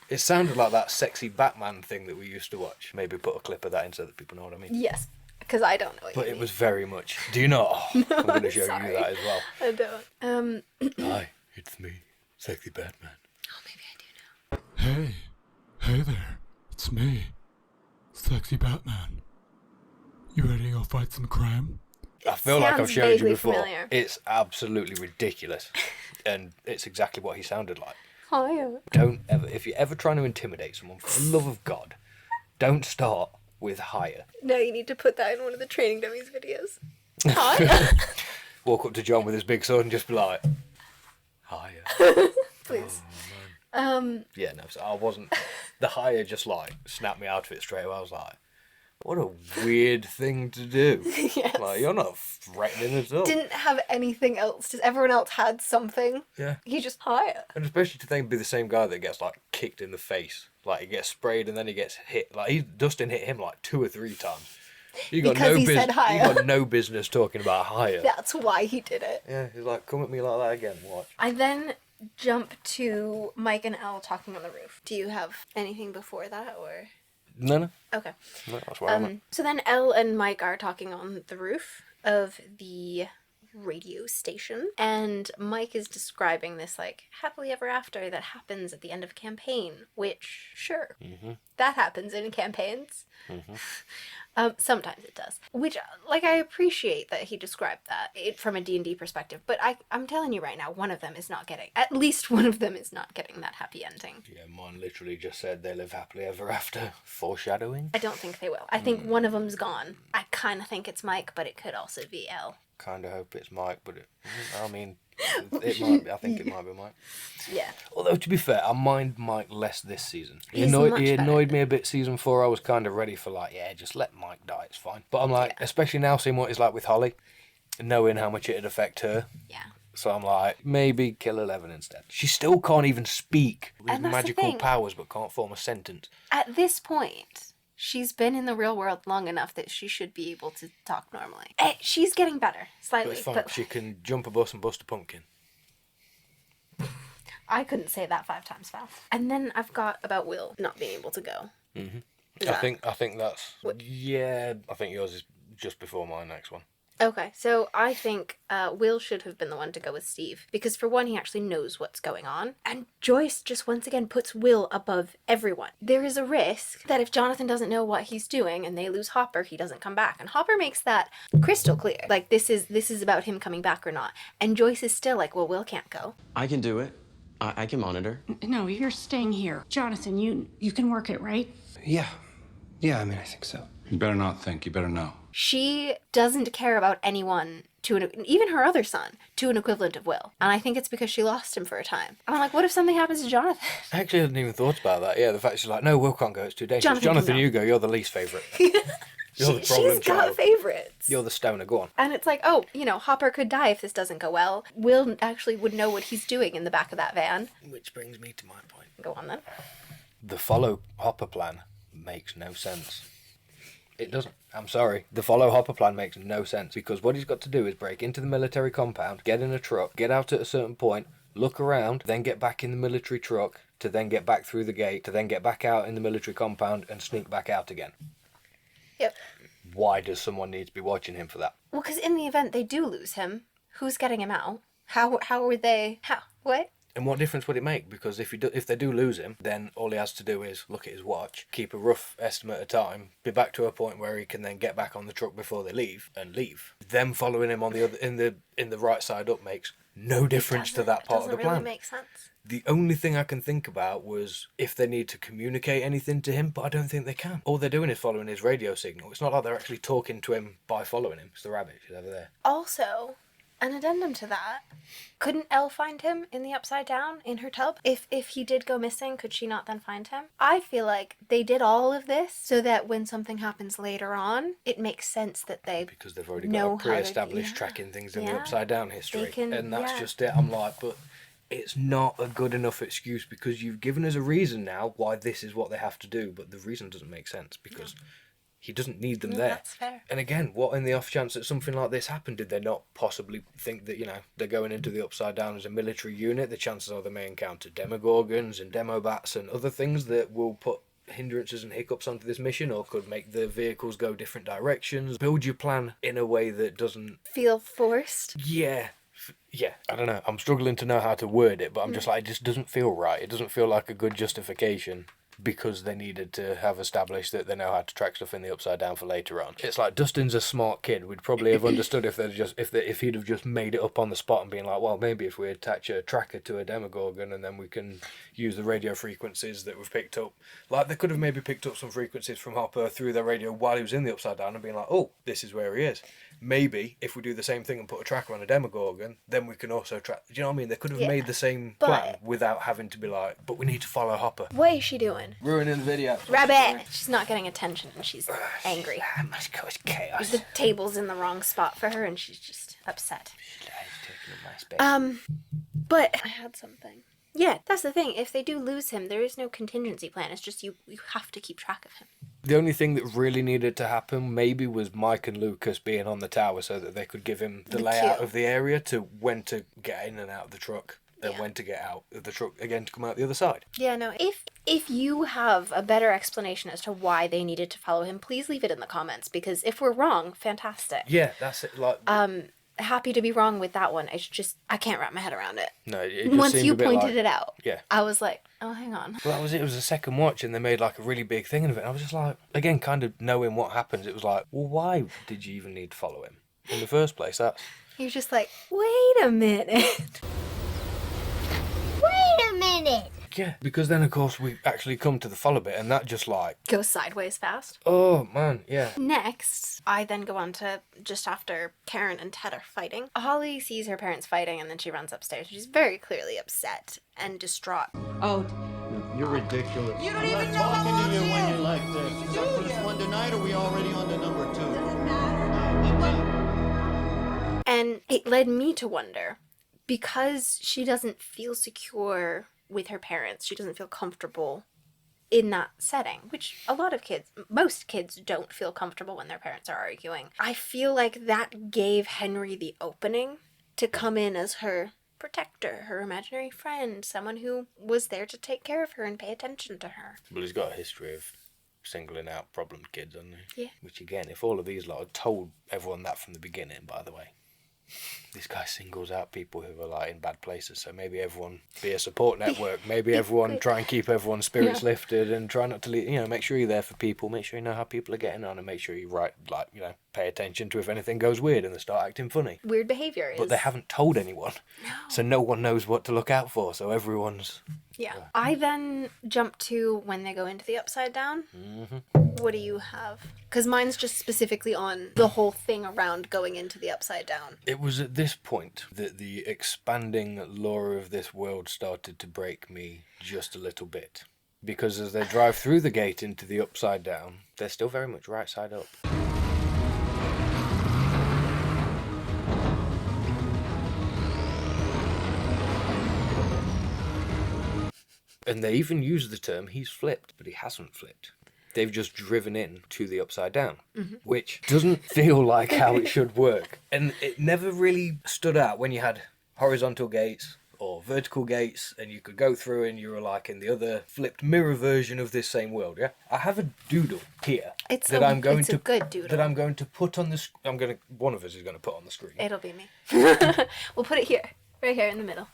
It sounded like that sexy Batman thing that we used to watch. Maybe put a clip of that in so that people know what I mean. Yes, because I don't know what But you it mean. was very much. Do you not? Oh, I'm going to show sorry. you that as well. I don't. Hi, it's me, sexy Batman. Oh, maybe I do know. Hey. Hey there. It's me. Sexy Batman. You ready to go fight some crime? I feel like I've sounds showed you vaguely before. familiar. It's absolutely ridiculous. And it's exactly what he sounded like. Hiya. Don't ever, if you're ever trying to intimidate someone, for the love of God, don't start with higher. No, you need to put that in one of the training dummies videos. Hiya. Walk up to John with his big sword and just be like, higher. Please. Yeah, no, so I wasn't. The higher just like snapped me out of it straight away. I was like, what a weird thing to do. Yes. Like, you're not threatening at all. Didn't have anything else. Just everyone else had something. Yeah. He just hiya. And especially to think be the same guy that gets like kicked in the face. Like, he gets sprayed and then he gets hit. Like, Dustin hit him like 2 or 3 times. You got Because no he said higher. You got no business talking about higher. That's why he did it. Yeah, he's like, come at me like that again. Watch. I then jump to Mike and Elle talking on the roof. Do you have anything before that, or? No. Okay. No, that's where I'm at. So then Elle and Mike are talking on the roof of the radio station, and Mike is describing this, like, happily ever after that happens at the end of a campaign, which, sure, that happens in campaigns. Sometimes it does. Which, like, I appreciate that he described that from a D&D perspective, but I'm telling you right now, at least one of them is not getting that happy ending. Yeah, mine literally just said they live happily ever after. Foreshadowing. I don't think they will. I think one of them's gone. I kind of think it's Mike, but it could also be Elle. Kind of hope it's Mike, but I mean, it might be. I think it might be Mike. Yeah. Although, to be fair, I mind Mike less this season. He He's annoyed, much he better. annoyed me a bit season 4. I was kind of ready for, like, yeah, just let Mike die, it's fine. But I'm like, especially now seeing what he's like with Holly, knowing how much it'd affect her. Yeah. So I'm like, maybe kill 11 instead. She still can't even speak with And that's the magical thing. powers, but can't form a sentence. At this point, she's been in the real world long enough that she should be able to talk normally. She's getting better, But slightly. it's fine. But She can jump a bus and bust a pumpkin. I couldn't say that 5 times fast. And then I've got about Will not being able to go. I think that's... Yeah, I think yours is just before my next one. Okay, so I think Will should have been the one to go with Steve. Because for one, he actually knows what's going on. And Joyce just once again puts Will above everyone. There is a risk that if Jonathan doesn't know what he's doing and they lose Hopper, he doesn't come back. And Hopper makes that crystal clear. Like, this is about him coming back or not. And Joyce is still like, well, Will can't go. I can do it. I can monitor. No, you're staying here. Jonathan, you can work it, right? Yeah. Yeah, I mean, I think so. You better not think. You better know. She doesn't care about anyone even her other son, to an equivalent of Will. And I think it's because she lost him for a time. And I'm like, what if something happens to Jonathan? I actually hadn't even thought about that. Yeah, the fact she's like, no, Will can't go, it's too dangerous. Jonathan, you go, you're the least favourite. You're the problem She's child. got favorites. You're the stoner, go on. And it's like, oh, Hopper could die if this doesn't go well. Will actually would know what he's doing in the back of that van. Which brings me to my point. Go on then. The follow Hopper plan makes no sense. It doesn't. I'm sorry. The follow Hopper plan makes no sense because what he's got to do is break into the military compound, get in a truck, get out at a certain point, look around, then get back in the military truck, to then get back through the gate, to then get back out in the military compound and sneak back out again. Yep. Why does someone need to be watching him for that? Well, because in the event they do lose him, who's getting him out? How are they? How? What? And what difference would it make? Because if they do lose him, then all he has to do is look at his watch, keep a rough estimate of time, be back to a point where he can then get back on the truck before they leave and leave. Them following him on the other in the right side up makes no difference to that part of the plan. Doesn't really make sense. The only thing I can think about was if they need to communicate anything to him, but I don't think they can. All they're doing is following his radio signal. It's not like they're actually talking to him by following him. It's the rabbit. She's over there. Also, an addendum to that. Couldn't Elle find him in the Upside Down in her tub? If he did go missing, could she not then find him? I feel like they did all of this so that when something happens later on, it makes sense that they because they've already got a pre-established tracking things in the Upside Down history, and that's just it. I'm like, but it's not a good enough excuse because you've given us a reason now why this is what they have to do, but the reason doesn't make sense because he doesn't need them there. That's fair. And again, what in the off chance that something like this happened, did they not possibly think that, they're going into the Upside Down as a military unit? The chances are they may encounter demogorgons and demobats and other things that will put hindrances and hiccups onto this mission or could make the vehicles go different directions. Build your plan in a way that doesn't feel forced. Yeah, I don't know. I'm struggling to know how to word it, but I'm just like, it just doesn't feel right. It doesn't feel like a good justification because they needed to have established that they know how to track stuff in the Upside Down for later on. It's like Dustin's a smart kid. We'd probably have understood if he'd have just made it up on the spot and been like, well, maybe if we attach a tracker to a Demogorgon and then we can use the radio frequencies that we've picked up. Like, they could have maybe picked up some frequencies from Hopper through their radio while he was in the Upside Down and been like, oh, this is where he is. Maybe if we do the same thing and put a tracker on a Demogorgon, then we can also track. Do you know what I mean? They could have made the same plan without having to be like, but we need to follow Hopper. What is she doing? Ruining the video. Rabbit! She's not getting attention and she's angry. Must cause chaos. The table's in the wrong spot for her and she's just upset. But I had something. Yeah, that's the thing. If they do lose him, there is no contingency plan. It's just you have to keep track of him. The only thing that really needed to happen maybe was Mike and Lucas being on the tower so that they could give him the layout of the area to when to get in and out of the truck and when to get out of the truck again to come out the other side. Yeah, no. If you have a better explanation as to why they needed to follow him, please leave it in the comments because if we're wrong, fantastic. Yeah, that's it. Like happy to be wrong with that one. It's just I can't wrap my head around it. No, it just once seemed you a bit pointed it out, yeah, I was like, oh, hang on. Well, that was it. It was a second watch, and they made like a really big thing of it. I was just like, again, kind of knowing what happens. It was like, well, why did you even need to follow him in the first place? You're just like, wait a minute. Wait a minute. Yeah, because then of course we actually come to the follow bit, and that just like goes sideways fast. Oh man, yeah. Next, I then go on to just after Karen and Ted are fighting. Holly sees her parents fighting, and then she runs upstairs. She's very clearly upset and distraught. Oh, you're ridiculous. You don't I'm even not know talking how to you old when he you're is. like this. Is that Do first you? one tonight, or are we already on to number 2? Doesn't matter. And it led me to wonder, because she doesn't feel secure with her parents, she doesn't feel comfortable in that setting, which most kids don't feel comfortable when their parents are arguing. I feel like that gave Henry the opening to come in as her protector, her imaginary friend, someone who was there to take care of her and pay attention to her. Well, he's got a history of singling out problem kids, hasn't he? Yeah. Which again, if all of these lot had told everyone that from the beginning, by the way, this guy singles out people who are like in bad places, so maybe everyone be a support network, maybe everyone try and keep everyone's spirits lifted and try not to make sure you're there for people, make sure you know how people are getting on, and make sure you pay attention to if anything goes weird and they start acting funny. Weird behaviour is... But they haven't told anyone, so no one knows what to look out for, so everyone's Yeah. I then jump to when they go into the Upside Down. What do you have? Because mine's just specifically on the whole thing around going into the Upside Down. It was at this point that the expanding lore of this world started to break me just a little bit. Because as they drive through the gate into the Upside Down, they're still very much right side up. And they even use the term, he's flipped, but he hasn't flipped. They've just driven in to the Upside Down, which doesn't feel like how it should work. And it never really stood out when you had horizontal gates or vertical gates, and you could go through and you were like in the other flipped mirror version of this same world, yeah? I have a doodle here It's a good doodle. that I'm going to put on the one of us is going to put on the screen. It'll be me. We'll put it here. Right here in the middle.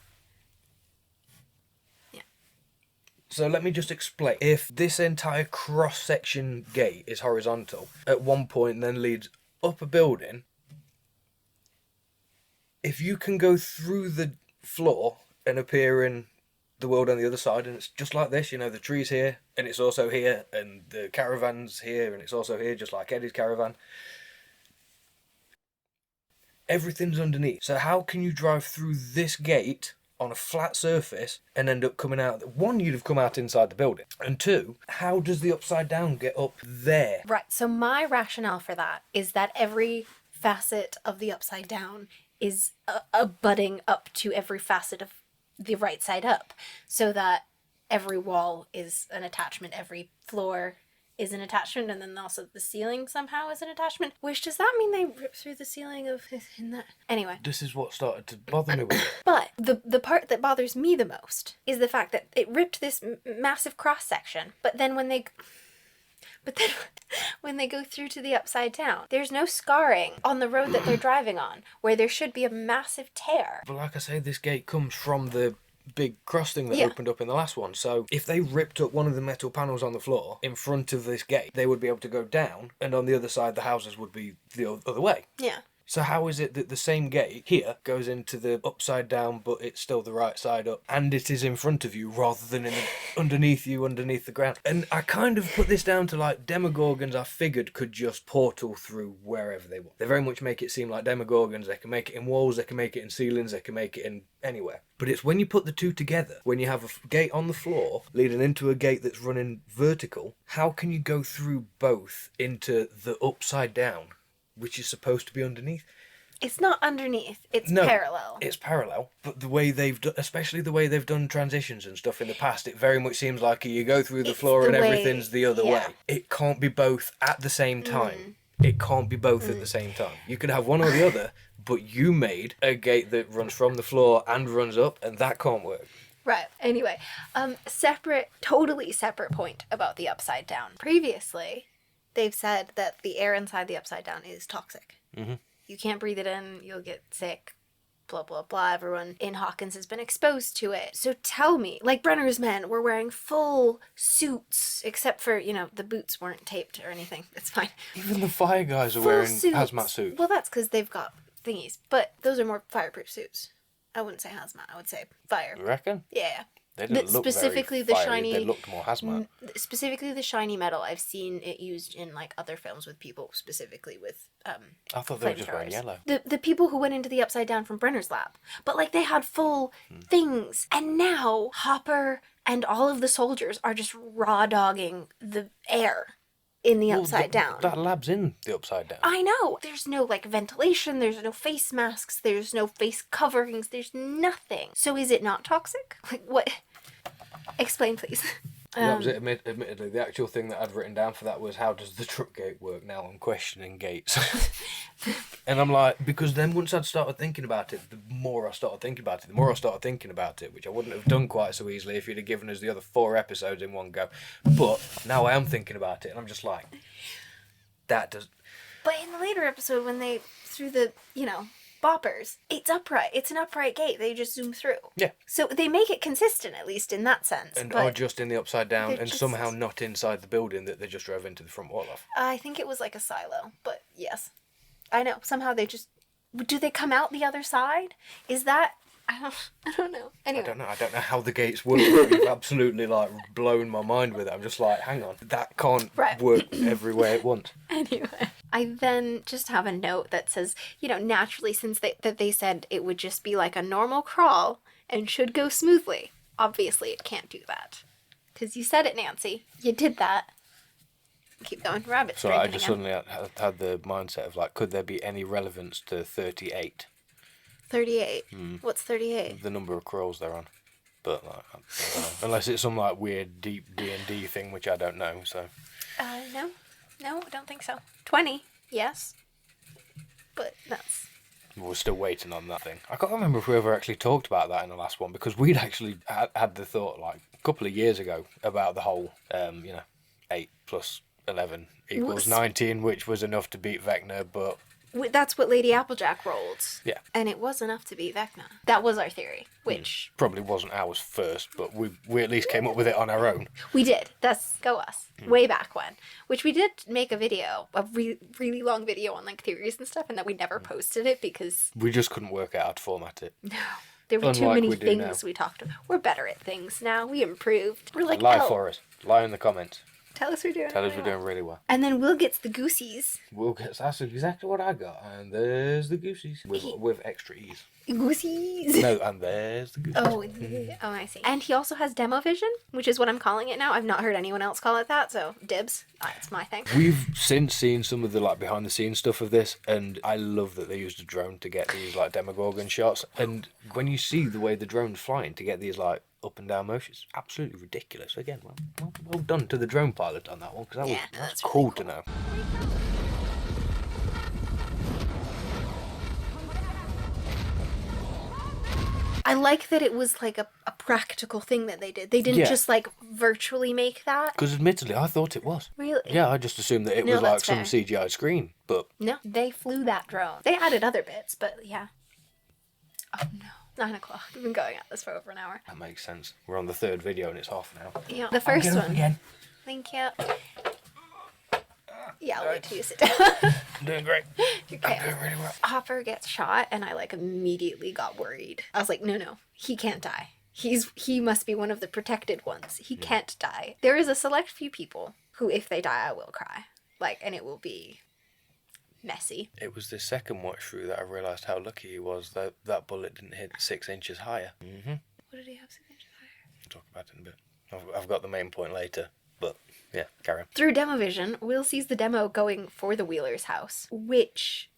So let me just explain. If this entire cross-section gate is horizontal, at one point then leads up a building, if you can go through the floor and appear in the world on the other side, and it's just like this, you know, the tree's here, and it's also here, and the caravan's here, and it's also here, just like Eddie's caravan. Everything's underneath. So how can you drive through this gate on a flat surface and end up coming out? One, you'd have come out inside the building. And two, how does the Upside Down get up there? Right, so my rationale for that is that every facet of the Upside Down is abutting up to every facet of the right side up, so that every wall is an attachment, every floor is an attachment, and then also the ceiling somehow is an attachment. Which, does that mean they rip through the ceiling of in that? Anyway. This is what started to bother me with it. But the part that bothers me the most is the fact that it ripped this massive cross section, but then when they go through to the Upside Down, there's no scarring on the road that they're driving on, where there should be a massive tear. But like I say, this gate comes from the big cross thing that opened up in the last one. So if they ripped up one of the metal panels on the floor in front of this gate, they would be able to go down, and on the other side the houses would be the other way. Yeah. So how is it that the same gate here goes into the Upside Down, but it's still the right side up, and it is in front of you rather than underneath you, underneath the ground? And I kind of put this down to like Demogorgons I figured could just portal through wherever they want. They very much make it seem like Demogorgons. They can make it in walls, they can make it in ceilings, they can make it in anywhere. But it's when you put the two together, when you have a gate on the floor leading into a gate that's running vertical, how can you go through both into the Upside Down, which is supposed to be underneath? It's not underneath. It's No, parallel. It's parallel, but the way they've done, especially the way they've done transitions and stuff in the past, it very much seems like you go through the floor and everything's the other way. It can't be both at the same time. It can't be both at the same time. You can have one or the other, but you made a gate that runs from the floor and runs up, and that can't work. Right. Anyway, totally separate point about the Upside Down. Previously, they've said that the air inside the Upside Down is toxic. You can't breathe it in, you'll get sick, blah, blah, blah. Everyone in Hawkins has been exposed to it. So tell me, like Brenner's men were wearing full suits, except for, the boots weren't taped or anything. It's fine. Even the fire guys are Full wearing suits. hazmat suits. Well, that's because they've got thingies. But those are more fireproof suits. I wouldn't say hazmat, I would say fire. You reckon? Yeah. They didn't look specifically very the fiery. shiny. They looked more hazmat. Specifically the shiny metal. I've seen it used in like other films with people, specifically with I thought they were just wearing yellow. The people who went into the Upside Down from Brenner's lab, but like they had full things, and now Hopper and all of the soldiers are just raw dogging the air in the Upside Down. That lab's in the Upside Down. I know. There's no like ventilation, there's no face masks, there's no face coverings, there's nothing. So is it not toxic? Like what? Explain, please. That was it. Admittedly, the actual thing that I'd written down for that was, how does the truck gate work? Now I'm questioning gates. And I'm like, because then once I'd started thinking about it, the more I started thinking about it, which I wouldn't have done quite so easily if you'd have given us the other 4 episodes in one go. But now I am thinking about it, and I'm just like, that does... But in the later episode, when they threw the, boppers, it's upright. It's an upright gate. They just zoom through. Yeah. So they make it consistent, at least in that sense. And but are just in the Upside Down, and just... somehow not inside the building that they just drove into the front wall of. I think it was like a silo, but yes. I know. Somehow they just... Do they come out the other side? Is that I don't know. Anyway. I don't know how the gates work. You've absolutely like blown my mind with it. I'm just like, hang on, that can't work everywhere at once. Anyway, I then just have a note that says, you know, naturally, since they said it would just be like a normal crawl and should go smoothly. Obviously, it can't do that. Because you said it, Nancy. You did that. Keep going. Rabbit's So drinking I just again. suddenly had the mindset of like, could there be any relevance to 38? 38. What's 38? The number of crawls they're on. But like, I don't know. Unless it's some like weird deep D&D thing, which I don't know. So. No, I don't think so. 20, yes. But that's... We're still waiting on that thing. I can't remember if we ever actually talked about that in the last one, because we'd actually had the thought like a couple of years ago about the whole, 8 plus 11 equals 19, which was enough to beat Vecna, but... That's what Lady Applejack rolled. Yeah. And it was enough to beat Vecna. That was our theory, which... Probably wasn't ours first, but we at least came up with it on our own. We did. That's Go Us. Way back when. Which we did make a video, a really long video on like theories and stuff, and that we never posted it because... We just couldn't work out how to format it. No. There were too many things we talked about. We're better at things now. We improved. We're like, Lie for us. Lie in the comments. Tell us we're doing Tell us we're doing really well. And then Will gets the goosies. Will gets, that's exactly what I got. And there's the goosies. With extra E's. Goosies. No, and there's the goosies. Oh, I see. And he also has demo vision, which is what I'm calling it now. I've not heard anyone else call it that, so dibs. That's my thing. We've since seen some of the like behind the scenes stuff of this, and I love that they used a drone to get these like Demogorgon shots. And when you see the way the drone's flying to get these like up and down motions, absolutely ridiculous. Again, well done to the drone pilot on that one, because that's cool to know. I like that it was like a practical thing that they did. They didn't just like virtually make that. Because admittedly, I thought it was. Really? Yeah, I just assumed that it was like some CGI screen, but... No, they flew that drone. They added other bits, but yeah. Oh no. 9 o'clock. We've been going at this for over an hour. That makes sense. We're on the third video and it's off now. Yeah. The first one. Again. Thank you. Yeah, I'll wait till you sit down. I'm doing great. Okay. I'm doing really well. Hopper gets shot and I like immediately got worried. I was like, no, he can't die. He must be one of the protected ones. He can't die. There is a select few people who, if they die, I will cry. Like, and it will be messy. It was the second watch through that I realised how lucky he was that that bullet didn't hit 6 inches higher. Mm-hmm. What did he have 6 inches higher? I'll talk about it in a bit. I've got the main point later, but yeah, carry on. Through Demovision, Will sees the demo going for the Wheeler's house, which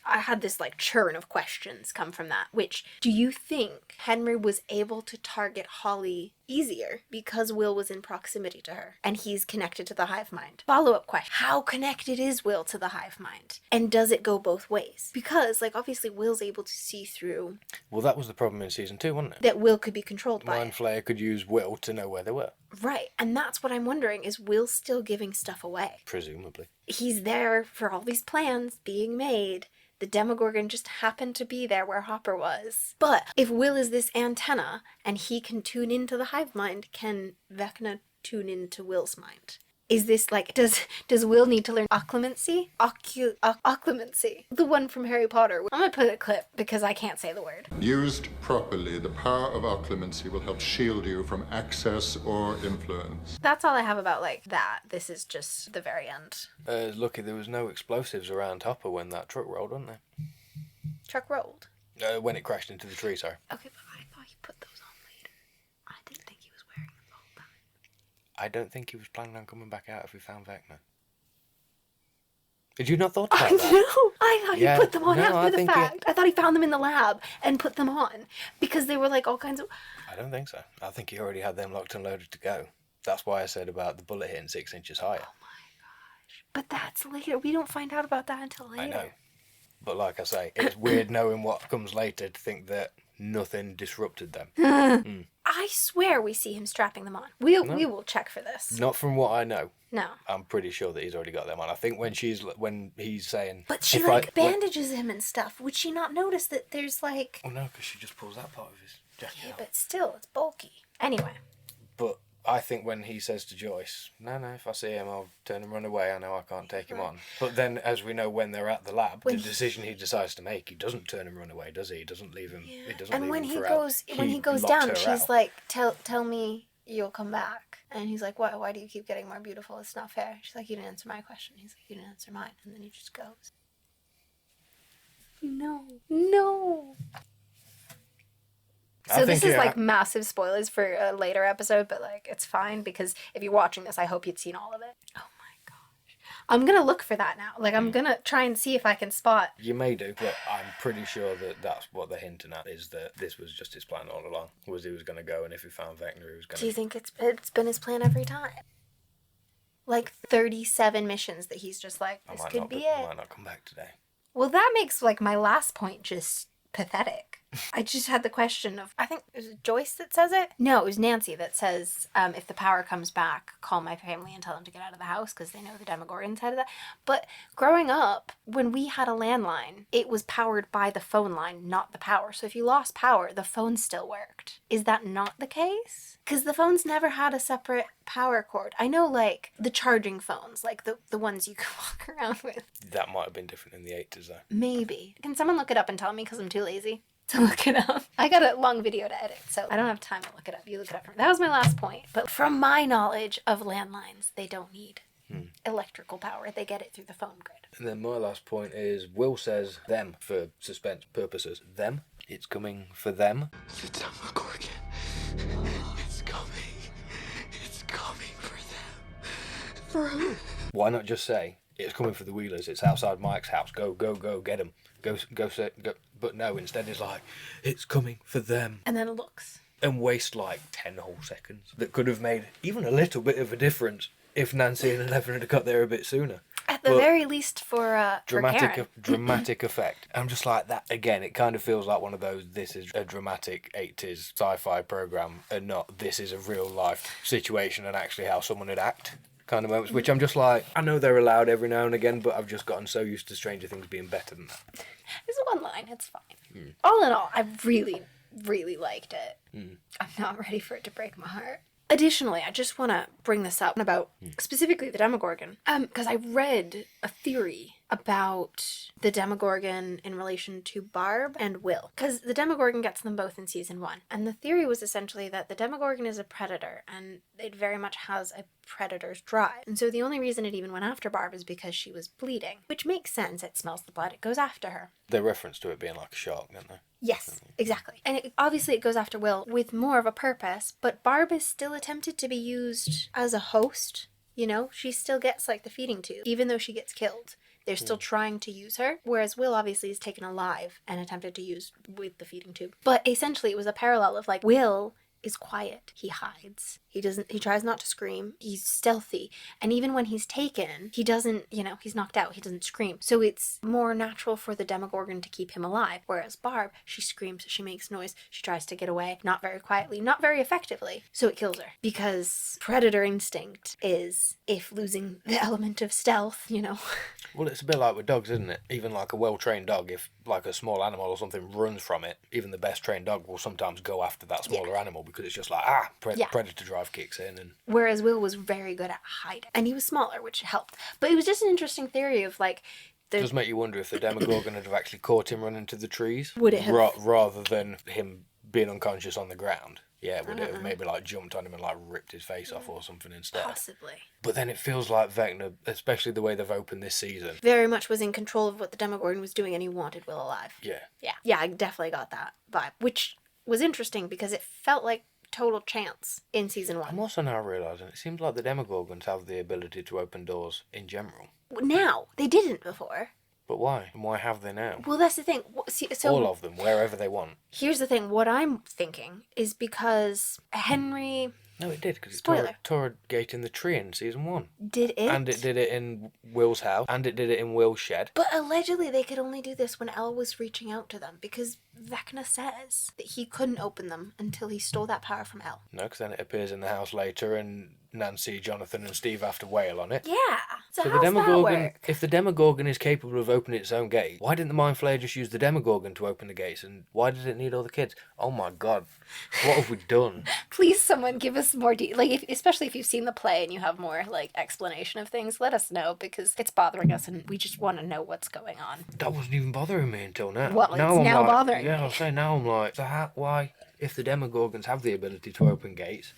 I had this like churn of questions come from that, which do you think Henry was able to target Holly easier because Will was in proximity to her and he's connected to the hive mind? Follow-up question. How connected is Will to the hive mind? And does it go both ways? Because like obviously Will's able to see through. Well, that was the problem in season 2, wasn't it? That Will could be controlled by Mind Flayer could use Will to know where they were. Right. And that's what I'm wondering, is Will still giving stuff away? Presumably. He's there for all these plans being made. The Demogorgon just happened to be there where Hopper was. But if Will is this antenna and he can tune into the hive mind, can Vecna tune into Will's mind? Is this like, does Will need to learn occlumency? Occlumency. The one from Harry Potter. I'm gonna put a clip because I can't say the word. Used properly, the power of occlumency will help shield you from access or influence. That's all I have about like that. This is just the very end. Lucky there was no explosives around Hopper when that truck rolled, wasn't there? Truck rolled? When it crashed into the tree, sorry. Okay, but I thought he put those on later. I didn't think he was wearing them the whole time. I don't think he was planning on coming back out if we found Vecna. Did you not thought about that? No, I thought he put them on after the fact. I thought he found them in the lab and put them on because they were like all kinds of... I don't think so. I think he already had them locked and loaded to go. That's why I said about the bullet hitting 6 inches higher. Oh my gosh. But that's later. We don't find out about that until later. I know. But like I say, it's weird knowing what comes later to think that nothing disrupted them. I swear we see him strapping them on. We will check for this. Not from what I know. No. I'm pretty sure that he's already got them on. I think when he's saying... But she bandages him and stuff. Would she not notice that there's like... Oh no, because she just pulls that part of his jacket Yeah, out. but still, it's bulky. Anyway. But I think when he says to Joyce, no, if I see him, I'll turn and run away. I know I can't take him on. But then, as we know, when they're at the lab, the decision he decides to make, he doesn't turn and run away, does he? He doesn't leave him. He doesn't And leave when him he for goes, out. when he goes locks down, her she's out. like, tell me you'll come back. And he's like, why do you keep getting more beautiful? It's not fair. She's like, you didn't answer my question. He's like, you didn't answer mine. And then he just goes. No. So this is like massive spoilers for a later episode, but like it's fine because if you're watching this, I hope you'd seen all of it. Oh my gosh. I'm going to look for that now. Like I'm going to try and see if I can spot. You may do, but I'm pretty sure that that's what they're hinting at, is that this was just his plan all along. Was he was going to go, and if he found Vecna, he was going to... Do you think it's been his plan every time? Like 37 missions that he's just like, this could be it. I might not come back today. Well, that makes like my last point just pathetic. I just had the question of, I think, is it Joyce that says it? No, it was Nancy that says, if the power comes back, call my family and tell them to get out of the house because they know the Demogorgon's head of that. But growing up, when we had a landline, it was powered by the phone line, not the power. So if you lost power, the phone still worked. Is that not the case? Because the phones never had a separate power cord. I know, like, the charging phones, like the ones you could walk around with. That might have been different in the 80s, though. Maybe. Can someone look it up and tell me because I'm too lazy to look it up? I got a long video to edit, so I don't have time to look it up. You look it up for me. That was my last point. But from my knowledge of landlines, they don't need electrical power. They get it through the phone grid. And then my last point is, Will says them for suspense purposes. Them. It's coming for them. The Demogorgon. It's coming. It's coming for them. For who? Why not just say, it's coming for the Wheelers, it's outside Mike's house, go, get him. Go. But no, instead it's like, it's coming for them. And then it looks. And waste like 10 whole seconds. That could have made even a little bit of a difference if Nancy and Eleven had got there a bit sooner. At the very least for Karen. Dramatic effect. I'm just like that. Again, it kind of feels like one of those, this is a dramatic 80s sci-fi program and not this is a real life situation and actually how someone would act kind of moments, which I'm just like, I know they're allowed every now and again, but I've just gotten so used to Stranger Things being better than that. It's one line, it's fine. All in all, I really, really liked it. I'm not ready for it to break my heart. Additionally, I just want to bring this up about specifically the Demogorgon, because I read a theory about the Demogorgon in relation to Barb and Will, because the Demogorgon gets them both in season 1, and the theory was essentially that the Demogorgon is a predator, and it very much has a predator's drive, and so the only reason it even went after Barb is because she was bleeding, which makes sense. It smells the blood, it goes after her. They reference to it being like a shark, don't they? Yes, exactly. And obviously it goes after Will with more of a purpose, but Barb is still attempted to be used as a host, you know? She still gets, like, the feeding tube, even though she gets killed. They're still trying to use her, whereas Will obviously is taken alive and attempted to use with the feeding tube. But essentially it was a parallel of, like, Will is quiet. He hides. He tries not to scream. He's stealthy. And even when he's taken, he doesn't, he's knocked out. He doesn't scream. So it's more natural for the Demogorgon to keep him alive. Whereas Barb, she screams, she makes noise, she tries to get away, not very quietly, not very effectively. So it kills her. Because predator instinct is, if losing the element of stealth, Well, it's a bit like with dogs, isn't it? Even like a well-trained dog, if like a small animal or something runs from it, even the best trained dog will sometimes go after that smaller animal because it's just like, predator drive kicks in. And whereas Will was very good at hiding. And he was smaller, which helped. But it was just an interesting theory of, like, it does make you wonder if the Demogorgon had have actually caught him running to the trees. Would it have? Rather than him being unconscious on the ground. Yeah, would it have maybe like jumped on him and like ripped his face off or something instead? Possibly. But then it feels like Vecna, especially the way they've opened this season, very much was in control of what the Demogorgon was doing and he wanted Will alive. Yeah, I definitely got that vibe, which was interesting because it felt like total chance in season 1. I'm also now realising it seems like the Demogorgons have the ability to open doors in general. Now, they didn't before. But why? And why have they now? Well, that's the thing. So all of them, wherever they want. Here's the thing. What I'm thinking is because Henry... No, it did, because it tore a gate in the tree in season 1. Did it? And it did it in Will's house, and it did it in Will's shed. But allegedly they could only do this when Elle was reaching out to them, because Vecna says that he couldn't open them until he stole that power from Elle. No, because then it appears in the house later, and Nancy, Jonathan, and Steve have to wail on it. Yeah. So the how's Demogorgon, that work? if the Demogorgon is capable of opening its own gate, why didn't the Mind Flayer just use the Demogorgon to open the gates? And why did it need all the kids? Oh my God, what have we done? Please, someone give us us more like especially if you've seen the play and you have more like explanation of things, let us know, because it's bothering us and we just want to know what's going on. That wasn't even bothering me until now. Well, now it's I'm now like, bothering yeah, me. I'll say now I'm like, so why, if the Demogorgons have the ability to open gates,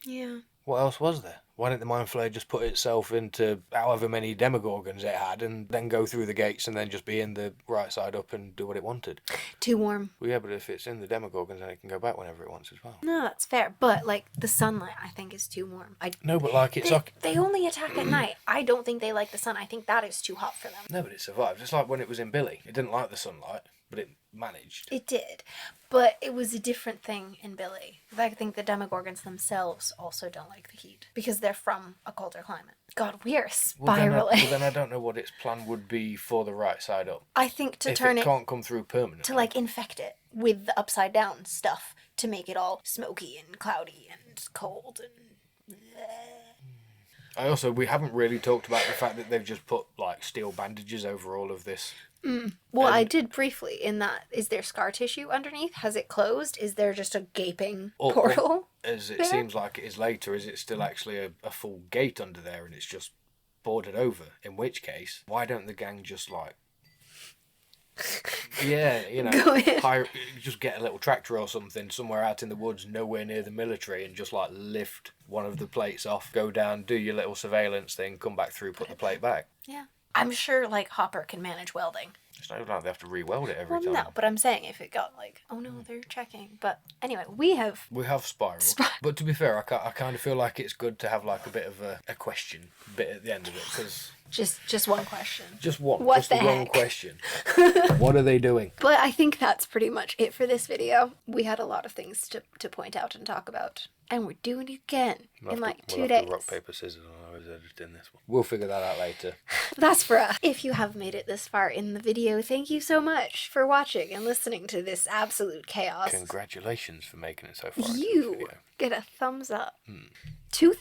Yeah. what else was there? Why didn't the Mind Flayer just put itself into however many Demogorgons it had and then go through the gates and then just be in the right side up and do what it wanted? Too warm. Well, yeah, but if it's in the Demogorgons, then it can go back whenever it wants as well. No, that's fair. But like the sunlight, I think is too warm. No, but like it's they only attack at night. I don't think they like the sun. I think that is too hot for them. No, but it survived. It's like when it was in Billy. It didn't like the sunlight, but it managed. It did, but it was a different thing in Billy. I think the Demogorgons themselves also don't like the heat because they're from a colder climate. God, we are spiraling. Well, then I don't know what its plan would be for the right side up. I think to if turn it can't come through permanently. to like infect it with the upside down stuff to make it all smoky and cloudy and cold and. We haven't really talked about the fact that they've just put like steel bandages over all of this. Well, I did briefly in that. Is there scar tissue underneath? Has it closed? Is there just a gaping portal? Or, as it seems like it is later, is it still actually a full gate under there and it's just boarded over? In which case, why don't the gang just like... Yeah, you know, just get a little tractor or something somewhere out in the woods, nowhere near the military, and just like lift one of the plates off, go down, do your little surveillance thing, come back through, put the plate back. Yeah. I'm sure like Hopper can manage welding. It's not like they have to re-weld it every time. No, but I'm saying if it got like, oh no, they're checking. But anyway, we have Spiral. But to be fair, I kind of feel like it's good to have like a bit of a question bit at the end of it, because just one question. Just one. What just the one heck? question. What are they doing? But I think that's pretty much it for this video. We had a lot of things to point out and talk about. And we're doing it again in like 2 days. Rock, paper, scissors on ours editing this one. We'll figure that out later. That's for us. If you have made it this far in the video, thank you so much for watching and listening to this absolute chaos. Congratulations for making it so far. into You the video. get a thumbs up. Two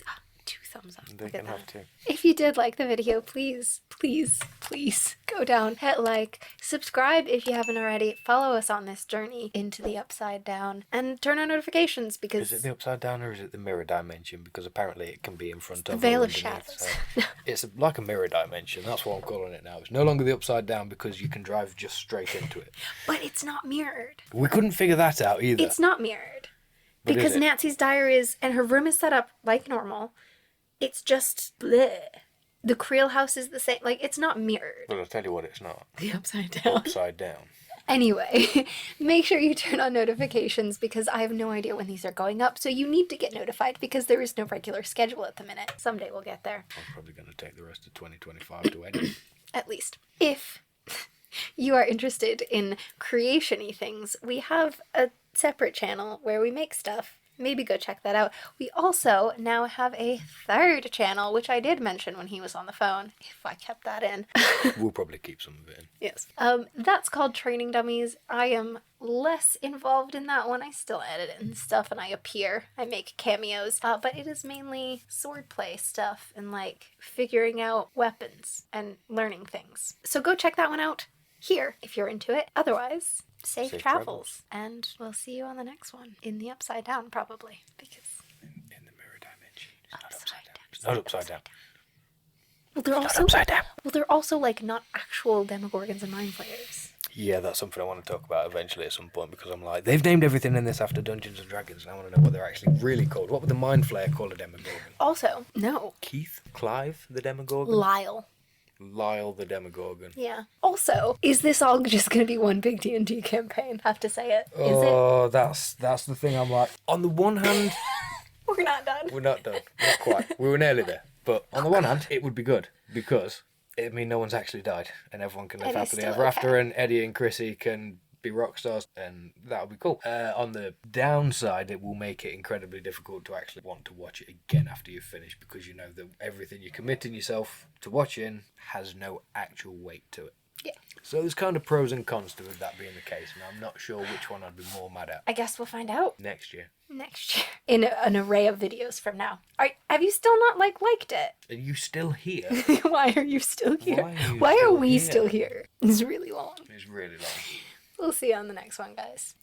thumbs up. They Look can at have that. two. If you did like the video, please go down, hit like, subscribe if you haven't already, follow us on this journey into the upside down, and turn on notifications because... Is it the upside down or is it the mirror dimension? Because apparently it can be in front of... The veil or of underneath, shadows. so it's like a mirror dimension. That's what I'm calling it now. It's no longer the upside down because you can drive just straight into it. But it's not mirrored. We couldn't figure that out either. It's not mirrored. But Because is it? Nancy's diary is... And her room is set up like normal. It's just... bleh. The Creel house is the same. Like, it's not mirrored. Well, I'll tell you what it's not. The upside down. Upside down. Anyway, make sure you turn on notifications because I have no idea when these are going up. So you need to get notified because there is no regular schedule at the minute. Someday we'll get there. I'm probably going to take the rest of 2025 to edit. At least. If you are interested in creation-y things, we have a separate channel where we make stuff. Maybe go check that out. We also now have a third channel, which I did mention when he was on the phone, if I kept that in. We'll probably keep some of it in. Yes. That's called Training Dummies. I am less involved in that one. I still edit it and stuff, and I appear. I make cameos. But it is mainly swordplay stuff and, like, figuring out weapons and learning things. So go check that one out here if you're into it. Otherwise... Safe travels. And we'll see you on the next one. In the upside down, probably. Because... In the mirror dimension. It's not upside down. It's not upside down. Well, they're also... upside down. Well, they're also, like, not actual Demogorgons and Mind Flayers. Yeah, that's something I want to talk about eventually at some point because I'm like, they've named everything in this after Dungeons and Dragons and I want to know what they're actually really called. What would the Mind Flayer call a Demogorgon? Also, no. Keith? Clive the Demogorgon? Lyle the Demogorgon. Yeah. Also, is this all just going to be one big D&D campaign? Have to say it. Is Oh, that's the thing. I'm like, on the one hand... We're not done. We're not done. Not quite. We were nearly there. But on the one hand, it would be good because it'd mean no one's actually died and everyone can live Eddie's happily still ever okay. after and Eddie and Chrissy can be rock stars and that would be cool. On the downside, it will make it incredibly difficult to actually want to watch it again after you've finished because you know that everything you're committing yourself to watching has no actual weight to it. Yeah. So there's kind of pros and cons to that being the case, and I'm not sure which one I'd be more mad at. I guess we'll find out. Next year. Next year. In an array of videos from now. Have you still not, liked it? Are you still here? Why are you still here? Why are we still here? It's really long. It's really long. We'll see you on the next one, guys.